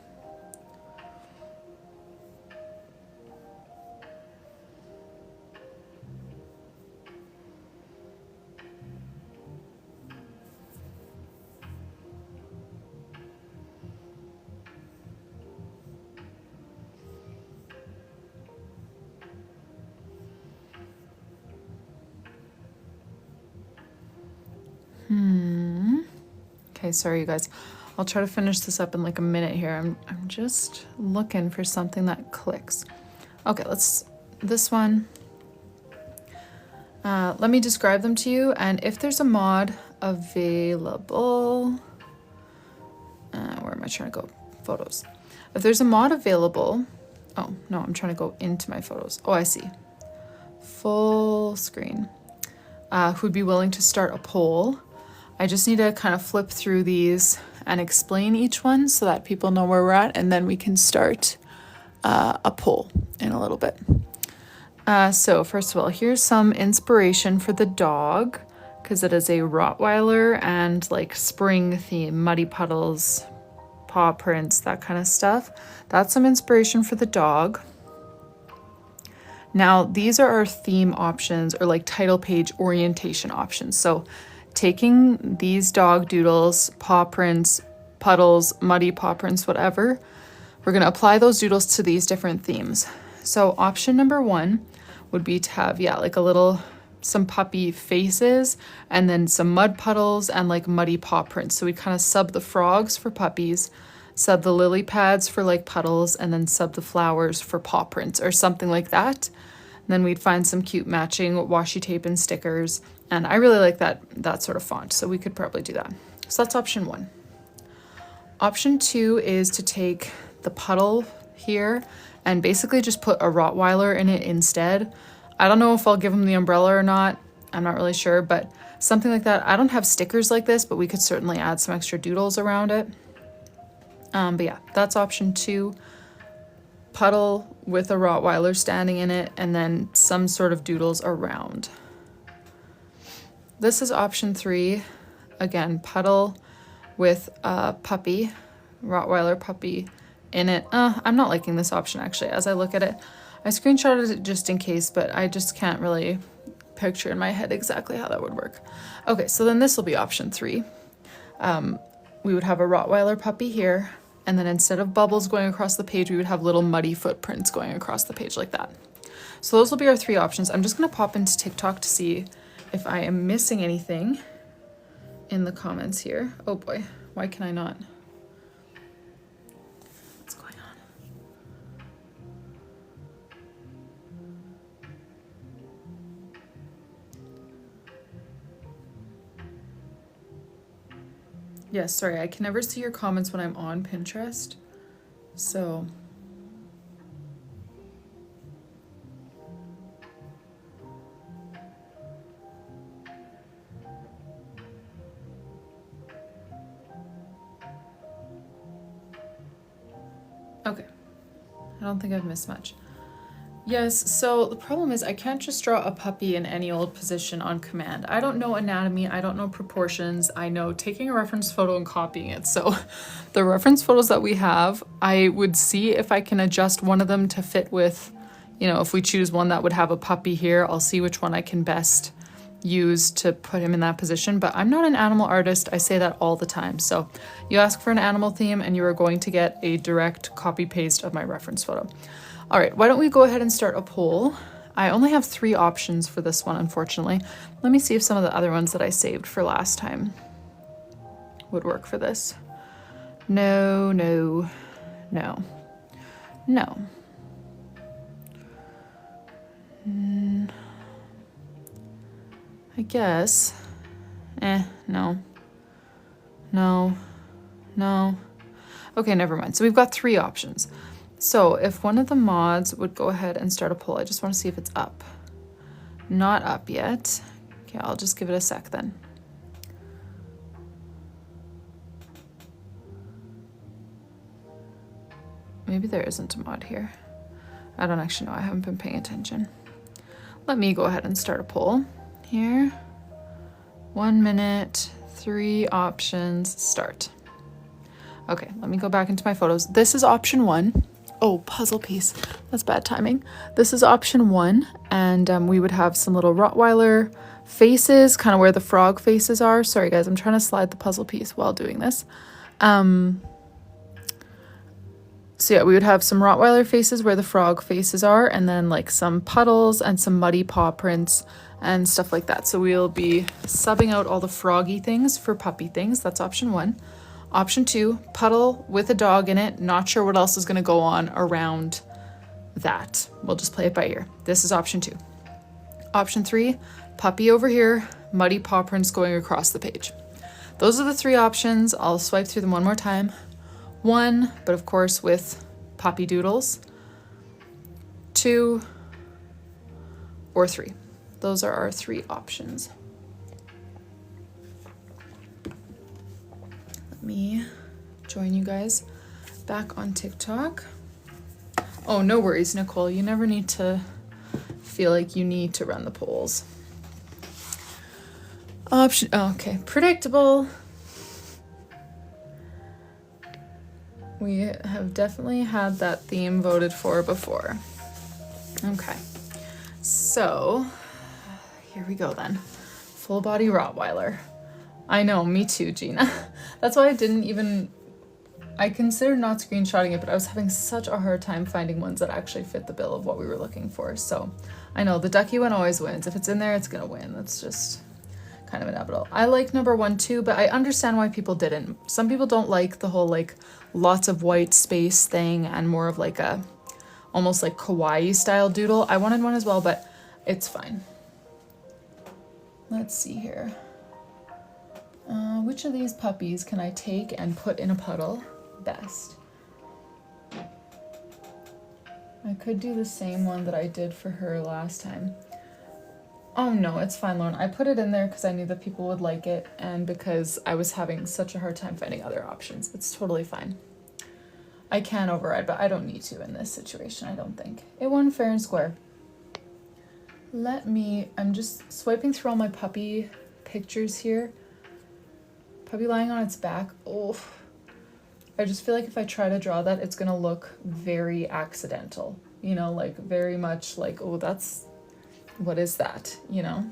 Okay, sorry you guys. I'll try to finish this up in like a minute here. I'm just looking for something that clicks. Okay, this one. Let me describe them to you, and if there's a mod available, where am I trying to go? Photos. If there's a mod available, oh no, I'm trying to go into my photos. Oh, I see. Full screen. Who'd be willing to start a poll? I just need to kind of flip through these and explain each one so that people know where we're at, and then we can start a poll in a little bit. So first of all, here's some inspiration for the dog, because it is a Rottweiler and like spring theme, muddy puddles, paw prints, that kind of stuff. That's some inspiration for the dog. Now, these are our theme options, or like title page orientation options. So taking these dog doodles, paw prints, puddles, muddy paw prints, whatever, we're going to apply those doodles to these different themes. So option number 1 would be to have, yeah, like some puppy faces, and then some mud puddles and like muddy paw prints. So we kind of sub the frogs for puppies, sub the lily pads for like puddles, and then sub the flowers for paw prints or something like that. And then we'd find some cute matching washi tape and stickers. And I really like that sort of font, so we could probably do that. So that's option 1. Option 2 is to take the puddle here and basically just put a Rottweiler in it instead. I don't know if I'll give him the umbrella or not. I'm not really sure, but something like that. I don't have stickers like this, but we could certainly add some extra doodles around it. But yeah, that's option 2. Puddle with a Rottweiler standing in it, and then some sort of doodles around. This is option 3. Again, puddle with a puppy, Rottweiler puppy in it. I'm not liking this option actually as I look at it. I screenshotted it just in case, but I just can't really picture in my head exactly how that would work. Okay, so then this will be option 3. We would have a Rottweiler puppy here, and then instead of bubbles going across the page, we would have little muddy footprints going across the page like that. So those will be our 3 options. I'm just gonna pop into TikTok to see if I am missing anything in the comments here. Oh boy, why can I not? What's going on? Yes, sorry, I can never see your comments when I'm on Pinterest. So okay, I don't think I've missed much. Yes, so the problem is I can't just draw a puppy in any old position on command. I don't know anatomy, I don't know proportions, I know taking a reference photo and copying it. So the reference photos that we have, I would see if I can adjust one of them to fit with, you know, if we choose one that would have a puppy here, I'll see which one I can best use to put him in that position. But I'm not an animal artist, I say that all the time. So you ask for an animal theme and you are going to get a direct copy paste of my reference photo. All right, why don't we go ahead and start a poll? I only have 3 options for this one, unfortunately. Let me see if some of the other ones that I saved for last time would work for this. No, no, no, no. I guess, no, no, no. Okay, never mind. So we've got 3 options. So if one of the mods would go ahead and start a poll, I just want to see if it's up. Not up yet. Okay, I'll just give it a sec then. maybe there isn't a mod here. I don't actually know, I haven't been paying attention. Let me go ahead and start a poll here. 1 minute, 3 options, start. Okay, let me go back into my photos. This is option 1. Oh, puzzle piece. That's bad timing. This is option 1, and we would have some little Rottweiler faces, kind of where the frog faces are. Sorry guys, I'm trying to slide the puzzle piece while doing this. So yeah, we would have some Rottweiler faces where the frog faces are, and then like some puddles and some muddy paw prints and stuff like that. So we'll be subbing out all the froggy things for puppy things. That's option 1. Option 2, puddle with a dog in it. Not sure what else is going to go on around that. We'll just play it by ear. This is option 2. Option 3, puppy over here, muddy paw prints going across the page. Those are the 3 options. I'll swipe through them one more time. 1, but of course with puppy doodles. 2, or 3. Those are our 3 options. Let me join you guys back on TikTok. Oh, no worries, Nicole. You never need to feel like you need to run the polls. Option, okay, predictable. We have definitely had that theme voted for before. Okay, so here we go then. Full body Rottweiler. I know, me too, Gina. That's why I considered not screenshotting it, but I was having such a hard time finding ones that actually fit the bill of what we were looking for. So I know the ducky one always wins. If it's in there, it's gonna win. That's just kind of inevitable. I like number 1 too, but I understand why people didn't. Some people don't like the whole like lots of white space thing and more of like a almost like kawaii style doodle. I wanted one as well, but it's fine. Let's see here. Which of these puppies can I take and put in a puddle best? I could do the same one that I did for her last time. Oh no, it's fine, Lauren. I put it in there because I knew that people would like it and because I was having such a hard time finding other options. It's totally fine. I can override, but I don't need to in this situation, I don't think. It won fair and square. I'm just swiping through all my puppy pictures here. Puppy lying on its back. Oh, I just feel like if I try to draw that, it's gonna look very accidental. You know, like very much like, oh, what is that? You know?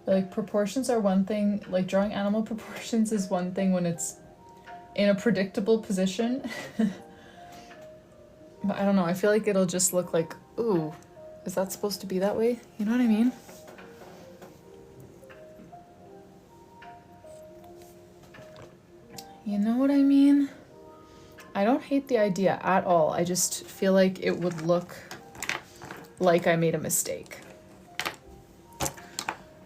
Like proportions are one thing, like drawing animal proportions is one thing when it's in a predictable position. But I don't know, I feel like it'll just look like, ooh, is that supposed to be that way? You know what I mean? You know what I mean? I don't hate the idea at all. I just feel like it would look like I made a mistake.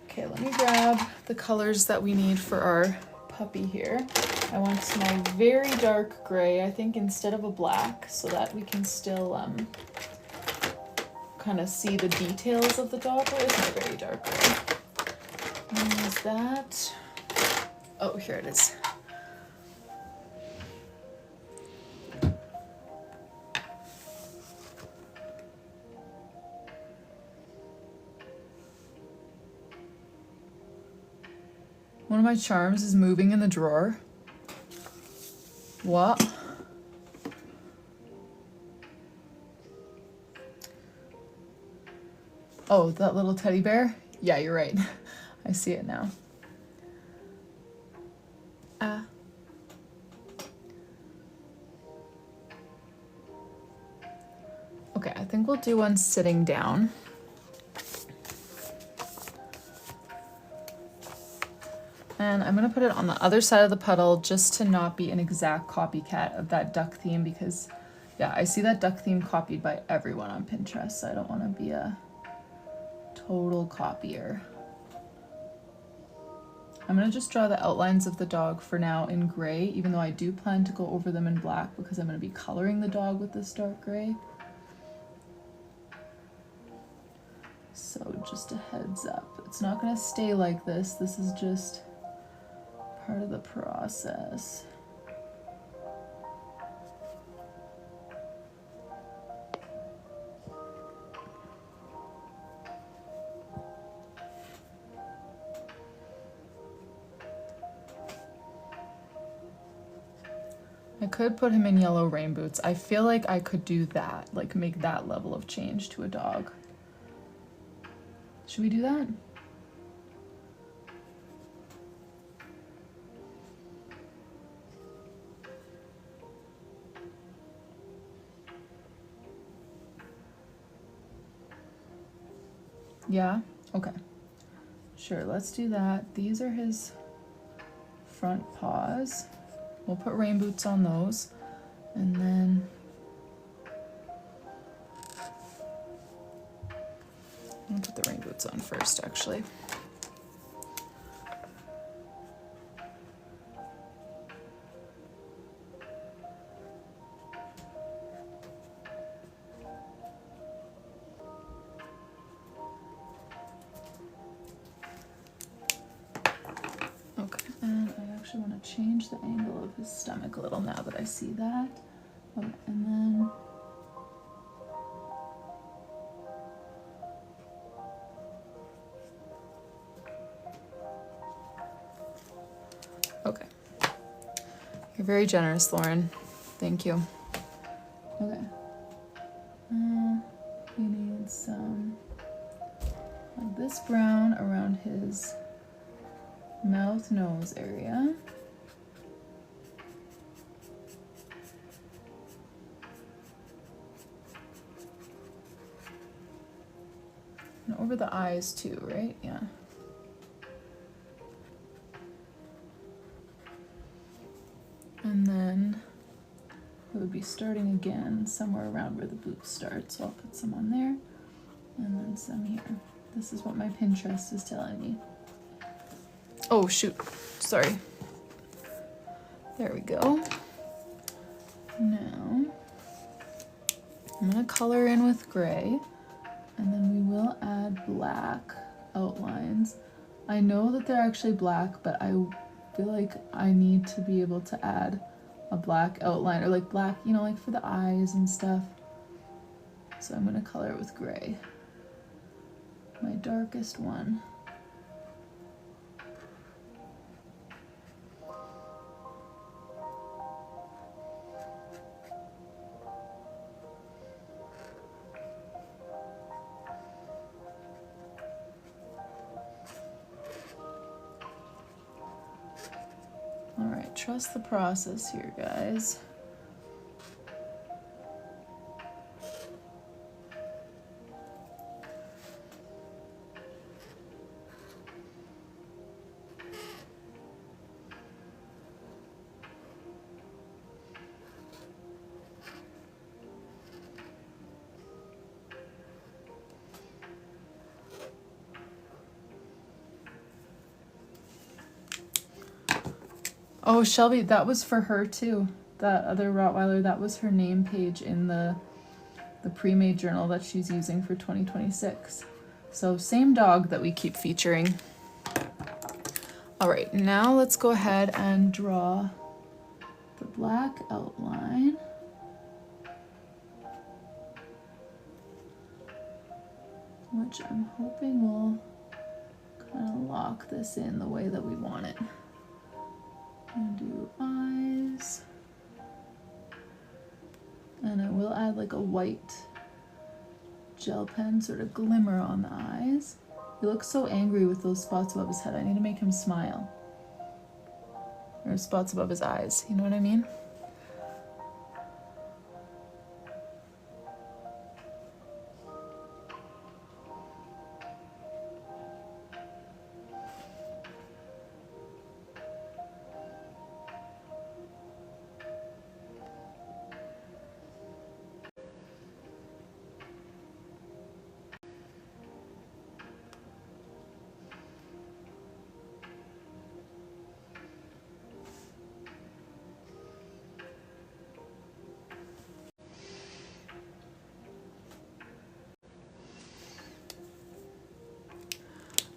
Okay, let me grab the colors that we need for our puppy here. I want my very dark gray, I think, instead of a black, so that we can still kind of see the details of the dog. Where is my very dark gray? And is that? Oh, here it is. One of my charms is moving in the drawer. What? Oh, that little teddy bear? Yeah, you're right. I see it now. Okay, I think we'll do one sitting down. And I'm gonna put it on the other side of the puddle just to not be an exact copycat of that duck theme because, yeah, I see that duck theme copied by everyone on Pinterest, so I don't wanna be a total copier. I'm gonna just draw the outlines of the dog for now in gray, even though I do plan to go over them in black because I'm gonna be coloring the dog with this dark gray. So just a heads up, it's not gonna stay like this. This is just part of the process. I could put him in yellow rain boots. I feel like I could do that, like make that level of change to a dog. Should we do that? Yeah? Okay. Sure, let's do that. These are his front paws. We'll put rain boots on those. And then I'll put the rain boots on first, actually. Okay, and I actually want to change the angle of his stomach a little now that I see that. Okay, and then okay. You're very generous, Lauren. Thank you. Okay. We need some of this brown around his mouth nose area. And over the eyes too, right? Yeah. And then it would be starting again somewhere around where the boot starts. So I'll put some on there and then some here. This is what my Pinterest is telling me. Oh, shoot. Sorry. There we go. Now, I'm going to color in with gray, and then we will add black outlines. I know that they're actually black, but I feel like I need to be able to add a black outline, or like black, you know, like for the eyes and stuff. So I'm going to color it with gray. My darkest one. All right, trust the process here, guys. Oh, Shelby, that was for her too. That other Rottweiler, that was her name page in the pre-made journal that she's using for 2026. So same dog that we keep featuring. All right, now let's go ahead and draw the black outline. Which I'm hoping will kind of lock this in the way that we want it. And do eyes, and I will add like a white gel pen sort of glimmer on the eyes. He looks so angry with those spots above his head. I need to make him smile, or spots above his eyes, you know what I mean?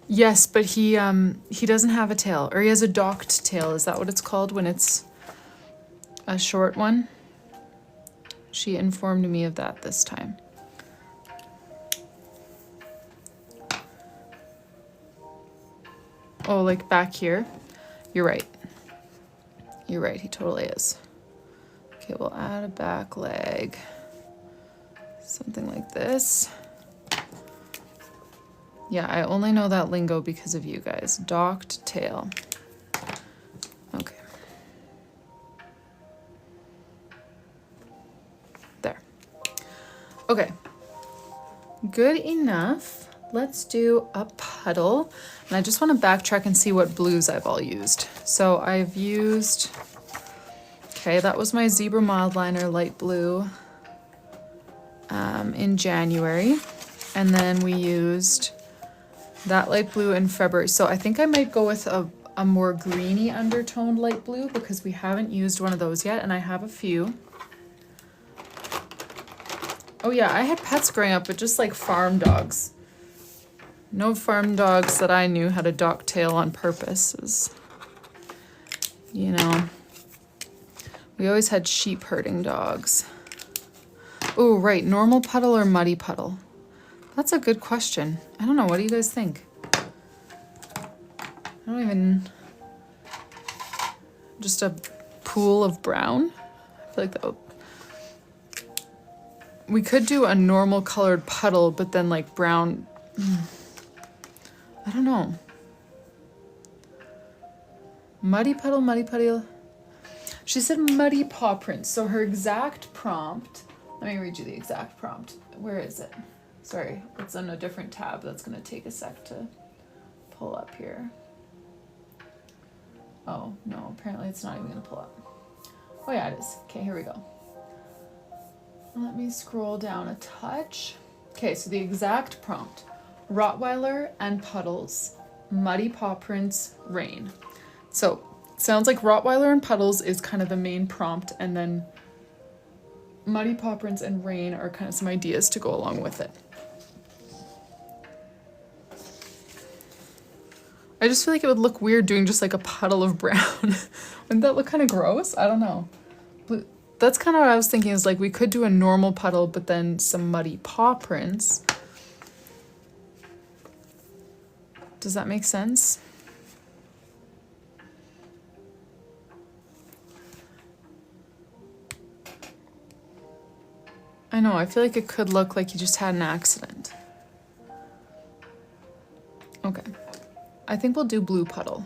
Yes, but he doesn't have a tail, or he has a docked tail. Is that what it's called when it's a short one? She informed me of that this time. Oh, like back here? You're right. You're right, he totally is. Okay, we'll add a back leg. Something like this. Yeah, I only know that lingo because of you guys. Docked tail. Okay. There. Okay. Good enough. Let's do a puddle. And I just want to backtrack and see what blues I've all used. So I've used, okay, that was my Zebra Mildliner light blue in January. And then we used that light blue in February. So I think I might go with a more greeny undertoned light blue because we haven't used one of those yet, and I have a few. Oh yeah, I had pets growing up, but just like farm dogs. No farm dogs that I knew had a dock tail on purpose. You know, we always had sheep herding dogs. Oh, right, normal puddle or muddy puddle? That's a good question. I don't know, what do you guys think? I don't even... Just a pool of brown? I feel like that would... We could do a normal colored puddle, but then like brown... I don't know. Muddy puddle, muddy puddle. She said muddy paw prints. So her exact prompt... Let me read you the exact prompt. Where is it? Sorry, it's on a different tab. That's going to take a sec to pull up here. Oh, no, apparently it's not even going to pull up. Oh, yeah, it is. Okay, here we go. Let me scroll down a touch. Okay, so the exact prompt. Rottweiler and puddles, muddy paw prints, rain. So, sounds like Rottweiler and puddles is kind of the main prompt, and then muddy paw prints and rain are kind of some ideas to go along with it. I just feel like it would look weird doing just like a puddle of brown. Wouldn't that look kind of gross? I don't know. But that's kind of what I was thinking, is like we could do a normal puddle, but then some muddy paw prints. Does that make sense? I know, I feel like it could look like you just had an accident. Okay. I think we'll do blue puddle.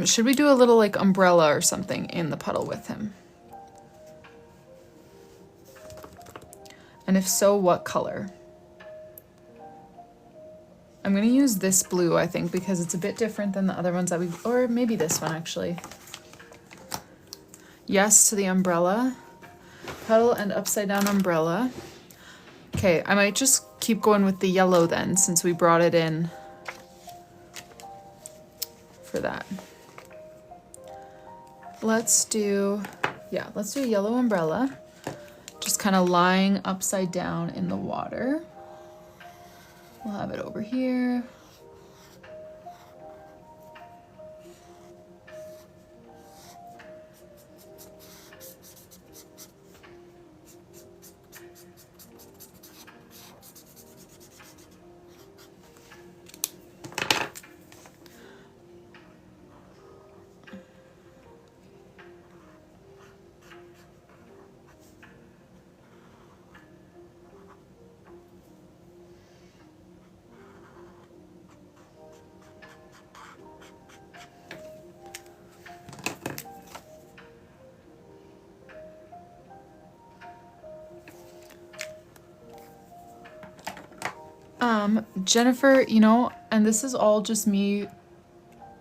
Should we do a little like umbrella or something in the puddle with him? And if so, what color? I'm gonna use this blue, I think, because it's a bit different than the other ones that we've, or maybe this one actually. Yes to the umbrella. Puddle and upside down umbrella. Okay, I might just keep going with the yellow then, since we brought it in for that. Let's do a yellow umbrella. Just kind of lying upside down in the water. We'll have it over here. Jennifer, you know, and this is all just me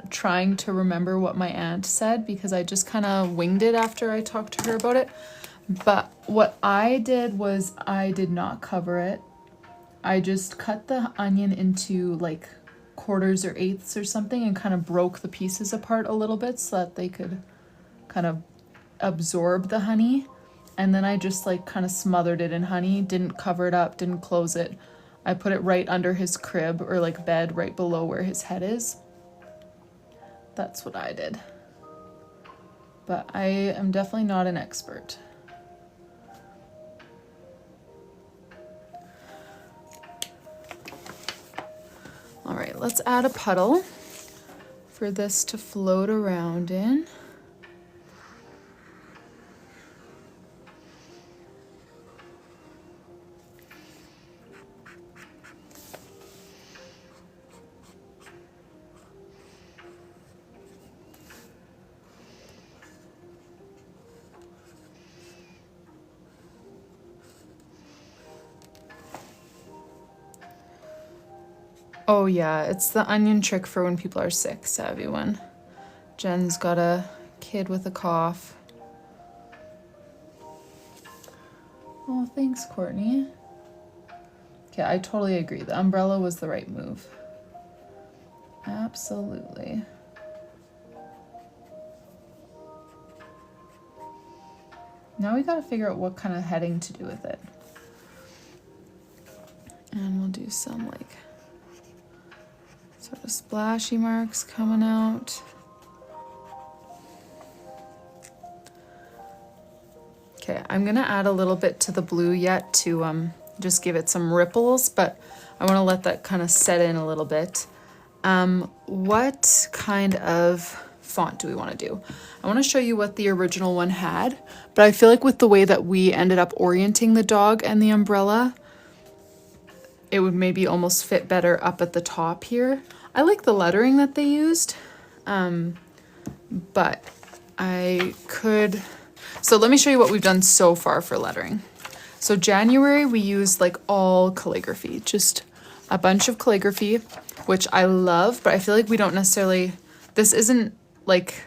trying to remember what my aunt said, because I just kind of winged it after I talked to her about it. But what I did was I did not cover it. I just cut the onion into like quarters or eighths or something and kind of broke the pieces apart a little bit so that they could kind of absorb the honey. And then I just like kind of smothered it in honey, didn't cover it up, didn't close it. I put it right under his crib, or like bed right below where his head is. That's what I did. But I am definitely not an expert. All right, let's add a puddle. for this to float around in. Oh yeah, it's the onion trick for when people are sick, savvy one. Jen's got a kid with a cough. Oh, thanks, Courtney. Okay, I totally agree. The umbrella was the right move. Absolutely. Now we gotta figure out what kind of heading to do with it. And we'll do some like sort of splashy marks coming out. Okay, I'm gonna add a little bit to the blue yet to just give it some ripples, but I wanna let that kind of set in a little bit. What kind of font do we wanna do? I wanna show you what the original one had, but I feel like with the way that we ended up orienting the dog and the umbrella, it would maybe almost fit better up at the top here. I like the lettering that they used, but I could, so let me show you what we've done so far for lettering. So January, we used like all calligraphy, just a bunch of calligraphy, which I love, but I feel like we don't necessarily, this isn't like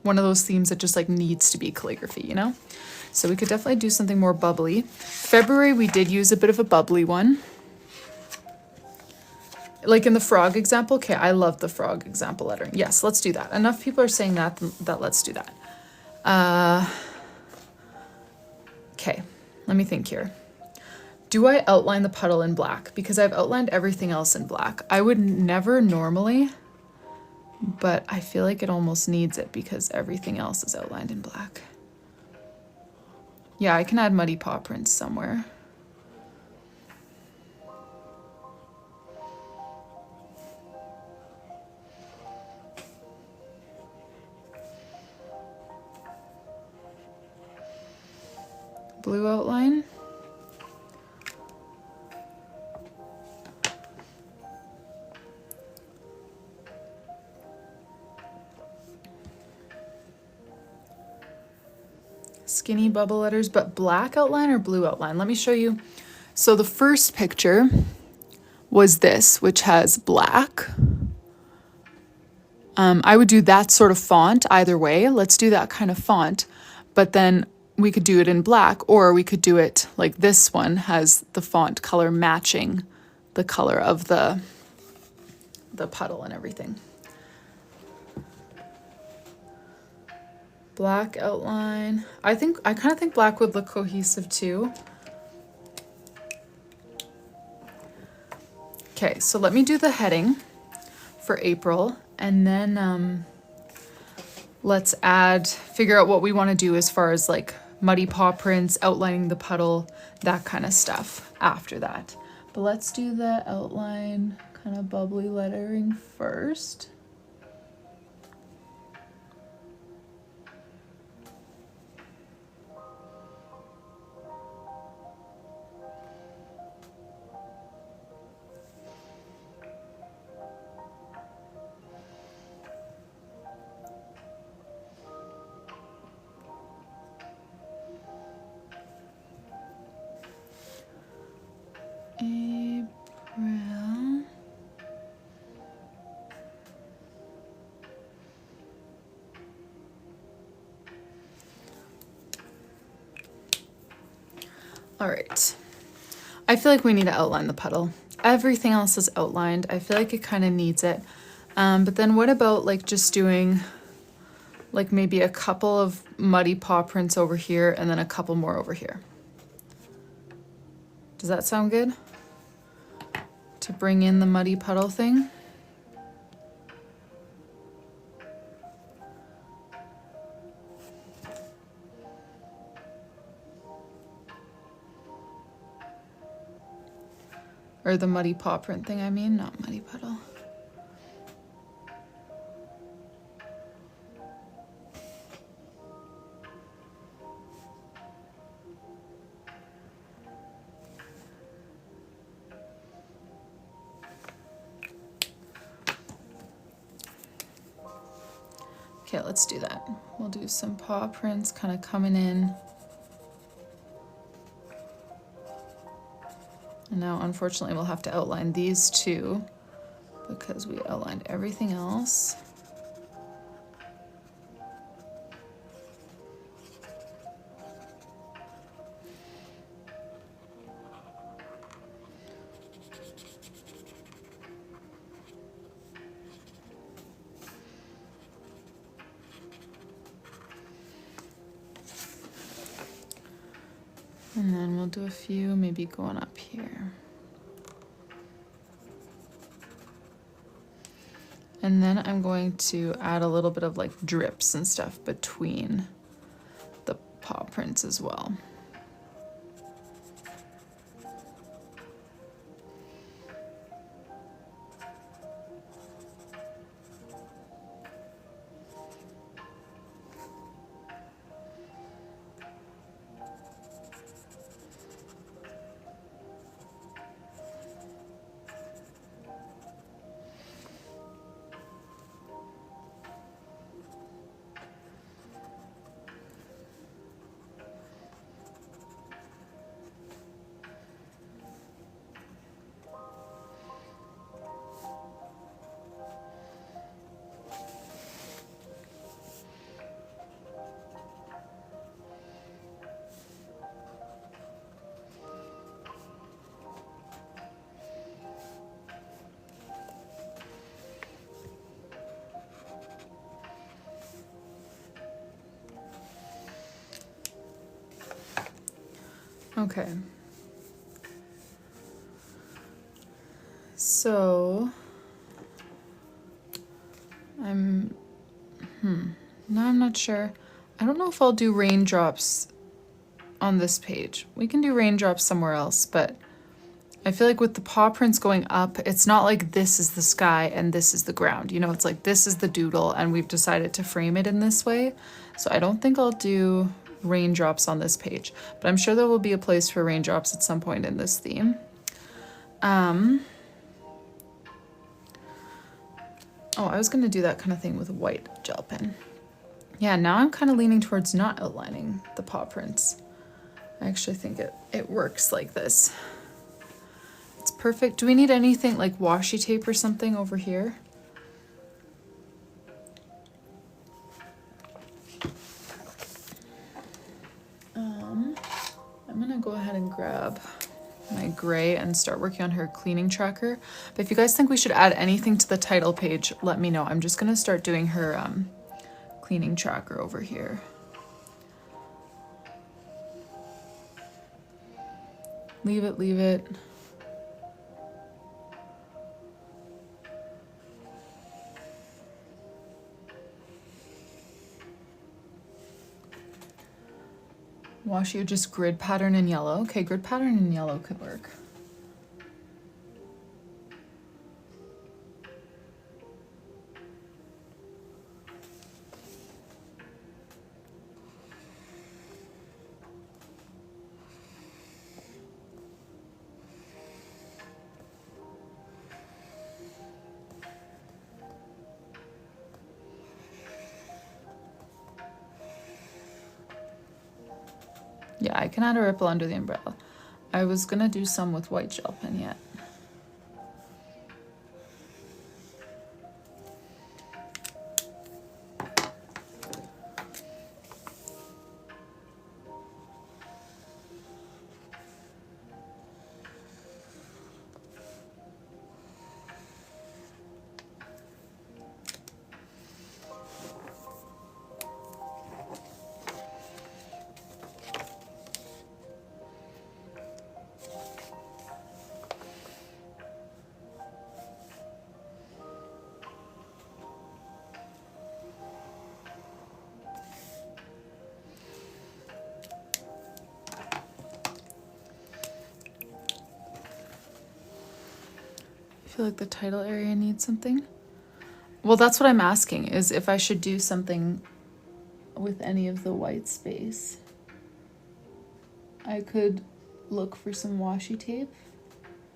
one of those themes that just like needs to be calligraphy, you know? So we could definitely do something more bubbly. February, we did use a bit of a bubbly one. Like in the frog example, okay, I love the frog example lettering. Yes, let's do that. Enough people are saying that let's do that. Okay, let me think here. Do I outline the puddle in black? Because I've outlined everything else in black. I would never normally, but I feel like it almost needs it because everything else is outlined in black. Yeah, I can add muddy paw prints somewhere. Blue outline. Skinny bubble letters, but black outline or blue outline? Let me show you. So the first picture was this, which has black. I would do that sort of font either way. Let's do that kind of font, but then we could do it in black, or we could do it like this one has the font color matching the color of the puddle and everything. Black outline. I kind of think black would look cohesive too. Okay, so let me do the heading for April, and then let's figure out what we want to do as far as like muddy paw prints, outlining the puddle, that kind of stuff after that. But let's do the outline kind of bubbly lettering first. April. All right. I feel like we need to outline the puddle. Everything else is outlined. I feel like it kind of needs it. But then what about like just doing like maybe a couple of muddy paw prints over here and then a couple more over here? Does that sound good? To bring in the muddy puddle thing. Or the muddy paw print thing, I mean, not muddy puddle. Okay, let's do that. We'll do some paw prints kind of coming in. And now, unfortunately, we'll have to outline these two because we outlined everything else. And then we'll do a few maybe going up here. And then I'm going to add a little bit of like drips and stuff between the paw prints as well. Okay. So now I'm not sure. I don't know if I'll do raindrops on this page. We can do raindrops somewhere else, but I feel like with the paw prints going up, it's not like this is the sky and this is the ground. You know, it's like this is the doodle and we've decided to frame it in this way. So I don't think I'll do raindrops on this page, but I'm sure there will be a place for raindrops at some point in this theme. Oh, I was gonna do that kind of thing with a white gel pen. Yeah, now I'm kind of leaning towards not outlining the paw prints. I actually think it works like this. It's perfect. Do we need anything like washi tape or something over here? I'm gonna go ahead and grab my gray and start working on her cleaning tracker. But if you guys think we should add anything to the title page, let me know. I'm just gonna start doing her cleaning tracker over here. Leave it, leave it. Washi, just grid pattern in yellow. Okay, grid pattern in yellow could work. Yeah, I can add a ripple under the umbrella. I was gonna do some with white gel pen yet. I feel like the title area needs something. Well, that's what I'm asking, is if I should do something with any of the white space. I could look for some washi tape,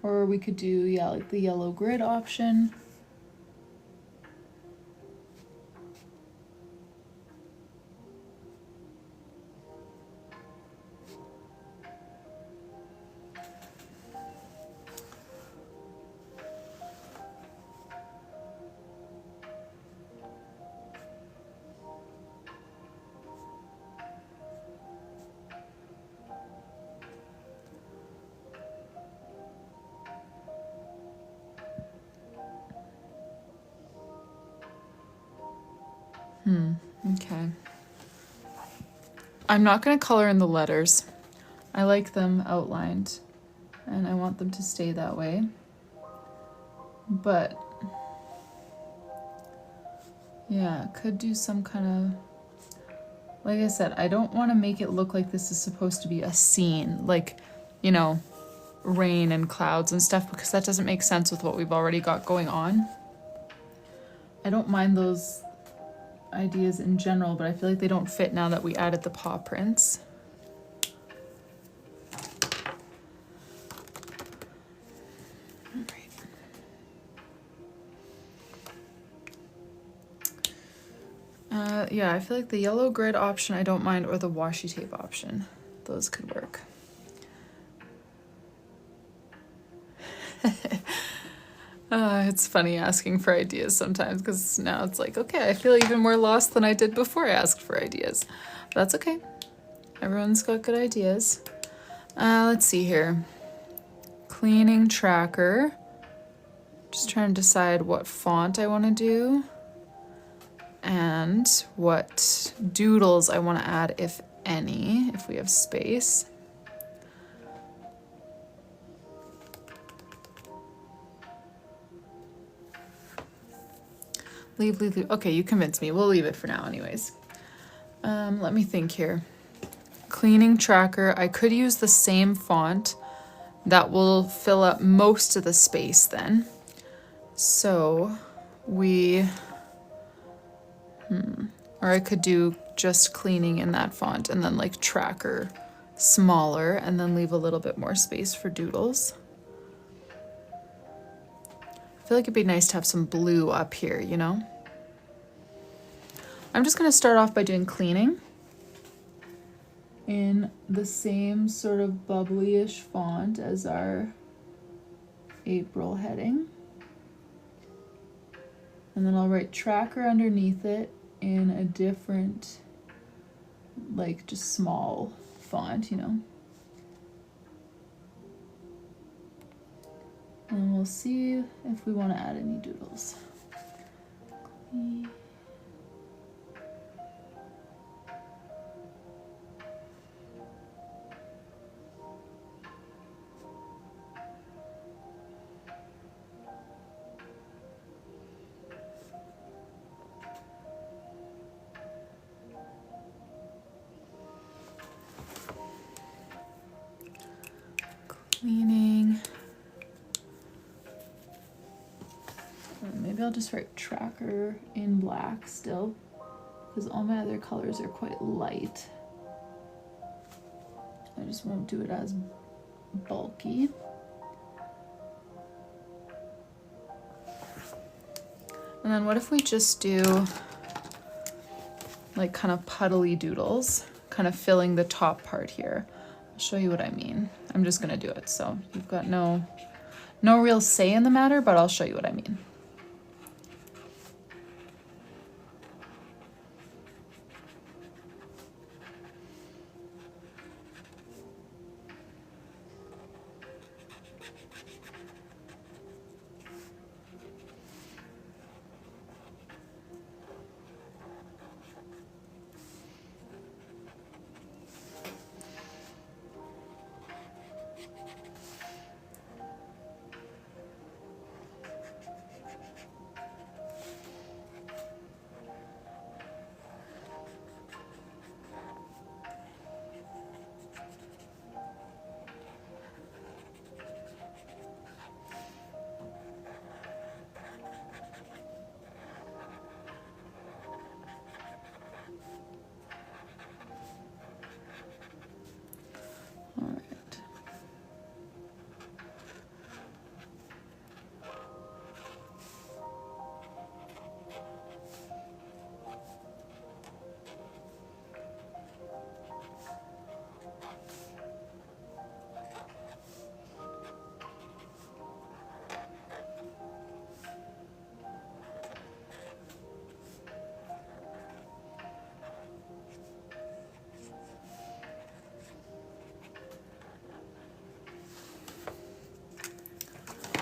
or we could do, yeah, like the yellow grid option. Okay. I'm not going to color in the letters. I like them outlined and I want them to stay that way. But yeah, could do some kind of, like I said, I don't want to make it look like this is supposed to be a scene, like, you know, rain and clouds and stuff, because that doesn't make sense with what we've already got going on. I don't mind those ideas in general, but I feel like they don't fit now that we added the paw prints. Yeah, I feel like the yellow grid option I don't mind, or the washi tape option. Those could work. It's funny asking for ideas sometimes, because now it's like, okay, I feel even more lost than I did before I asked for ideas. But that's okay. Everyone's got good ideas. Let's see here. Cleaning tracker. Just trying to decide what font I want to do and what doodles I want to add, if any, if we have space. Leave. Okay, you convinced me. We'll leave it for now anyways. Let me think here. Cleaning tracker. I could use the same font. That will fill up most of the space then. So we, or I could do just cleaning in that font and then like tracker smaller and then leave a little bit more space for doodles. I feel like it'd be nice to have some blue up here, you know? I'm just gonna start off by doing cleaning in the same sort of bubbly-ish font as our April heading. And then I'll write tracker underneath it in a different, like just small font, you know. And we'll see if we want to add any doodles. Cleaning. Maybe I'll just write tracker in black still, because all my other colors are quite light. I just won't do it as bulky. And then what if we just do like kind of puddly doodles, kind of filling the top part here. I'll show you what I mean. I'm just gonna do it, so you've got no real say in the matter, but I'll show you what I mean.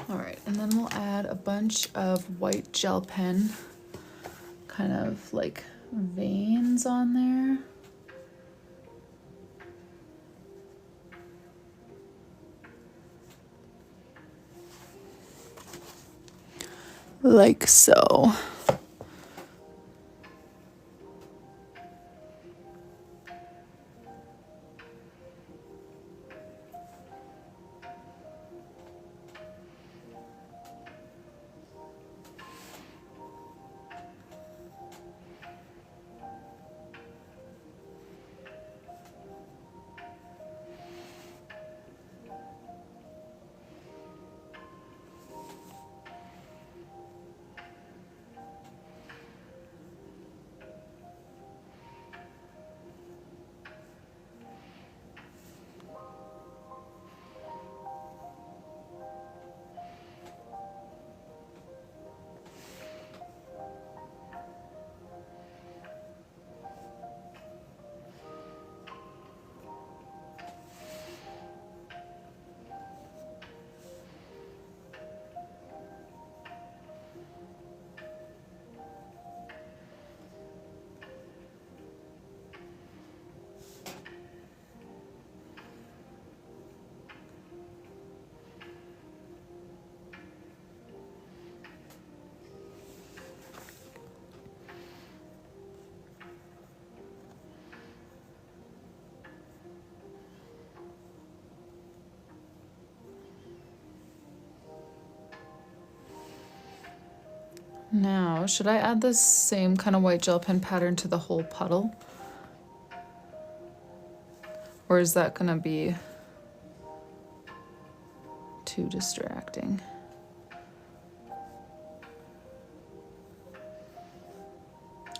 All right, and then we'll add a bunch of white gel pen kind of like veins on there. Like so. Now, should I add the same kind of white gel pen pattern to the whole puddle? Or is that gonna be too distracting?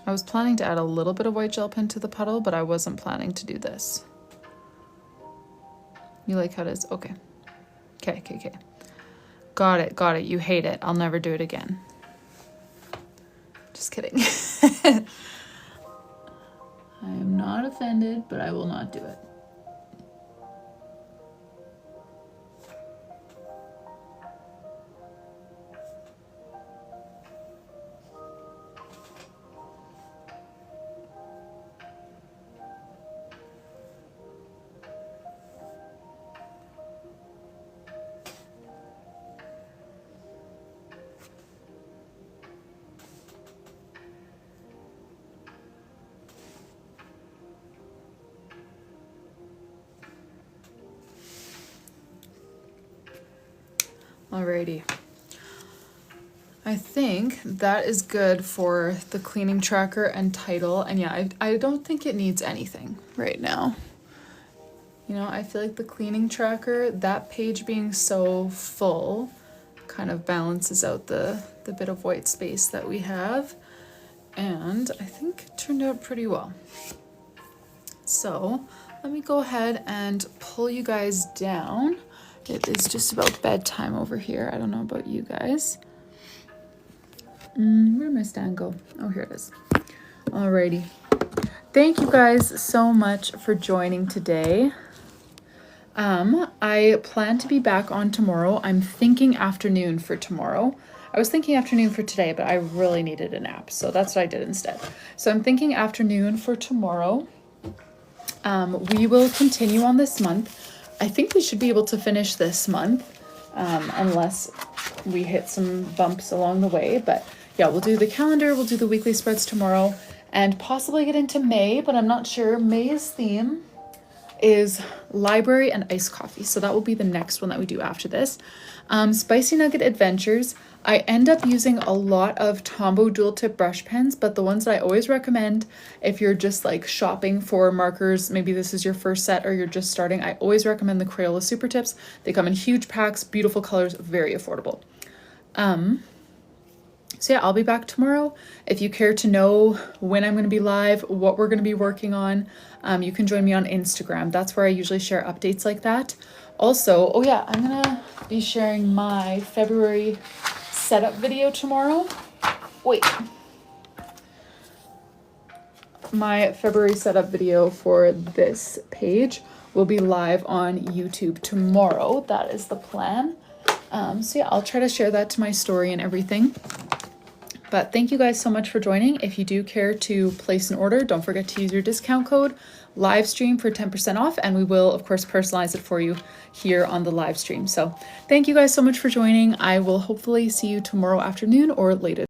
I was planning to add a little bit of white gel pen to the puddle, but I wasn't planning to do this. You like how it is? Okay. Okay. Got it. You hate it. I'll never do it again. Just kidding. I am not offended, but I will not do it. Alrighty. I think that is good for the cleaning tracker and title. And yeah, I don't think it needs anything right now. You know, I feel like the cleaning tracker, that page being so full, kind of balances out the bit of white space that we have. And I think it turned out pretty well. So let me go ahead and pull you guys down. It is just about bedtime over here. I don't know about you guys. Where'd my stand go? Oh, here it is. Alrighty. Thank you guys so much for joining today. I plan to be back on tomorrow. I'm thinking afternoon for tomorrow. I was thinking afternoon for today, but I really needed a nap, so that's what I did instead. So I'm thinking afternoon for tomorrow. We will continue on this month. I think we should be able to finish this month, unless we hit some bumps along the way. But yeah, we'll do the calendar, we'll do the weekly spreads tomorrow, and possibly get into May, but I'm not sure. May's theme is library and iced coffee, so that will be the next one that we do after this. Spicy Nugget Adventures. I end up using a lot of Tombow dual tip brush pens, but the ones that I always recommend if you're just like shopping for markers, maybe this is your first set or you're just starting, I always recommend the Crayola Super Tips. They come in huge packs, beautiful colors, very affordable. So yeah, I'll be back tomorrow. If you care to know when I'm going to be live, what we're going to be working on, you can join me on Instagram. That's where I usually share updates like that. Also, oh yeah, I'm going to be sharing my February setup video tomorrow. Wait. My February setup video for this page will be live on YouTube tomorrow. That is the plan. So yeah, I'll try to share that to my story and everything. But thank you guys so much for joining. If you do care to place an order, don't forget to use your discount code livestream for 10% off, and we will of course personalize it for you here on the live stream. So thank you guys so much for joining. I will hopefully see you tomorrow afternoon or later.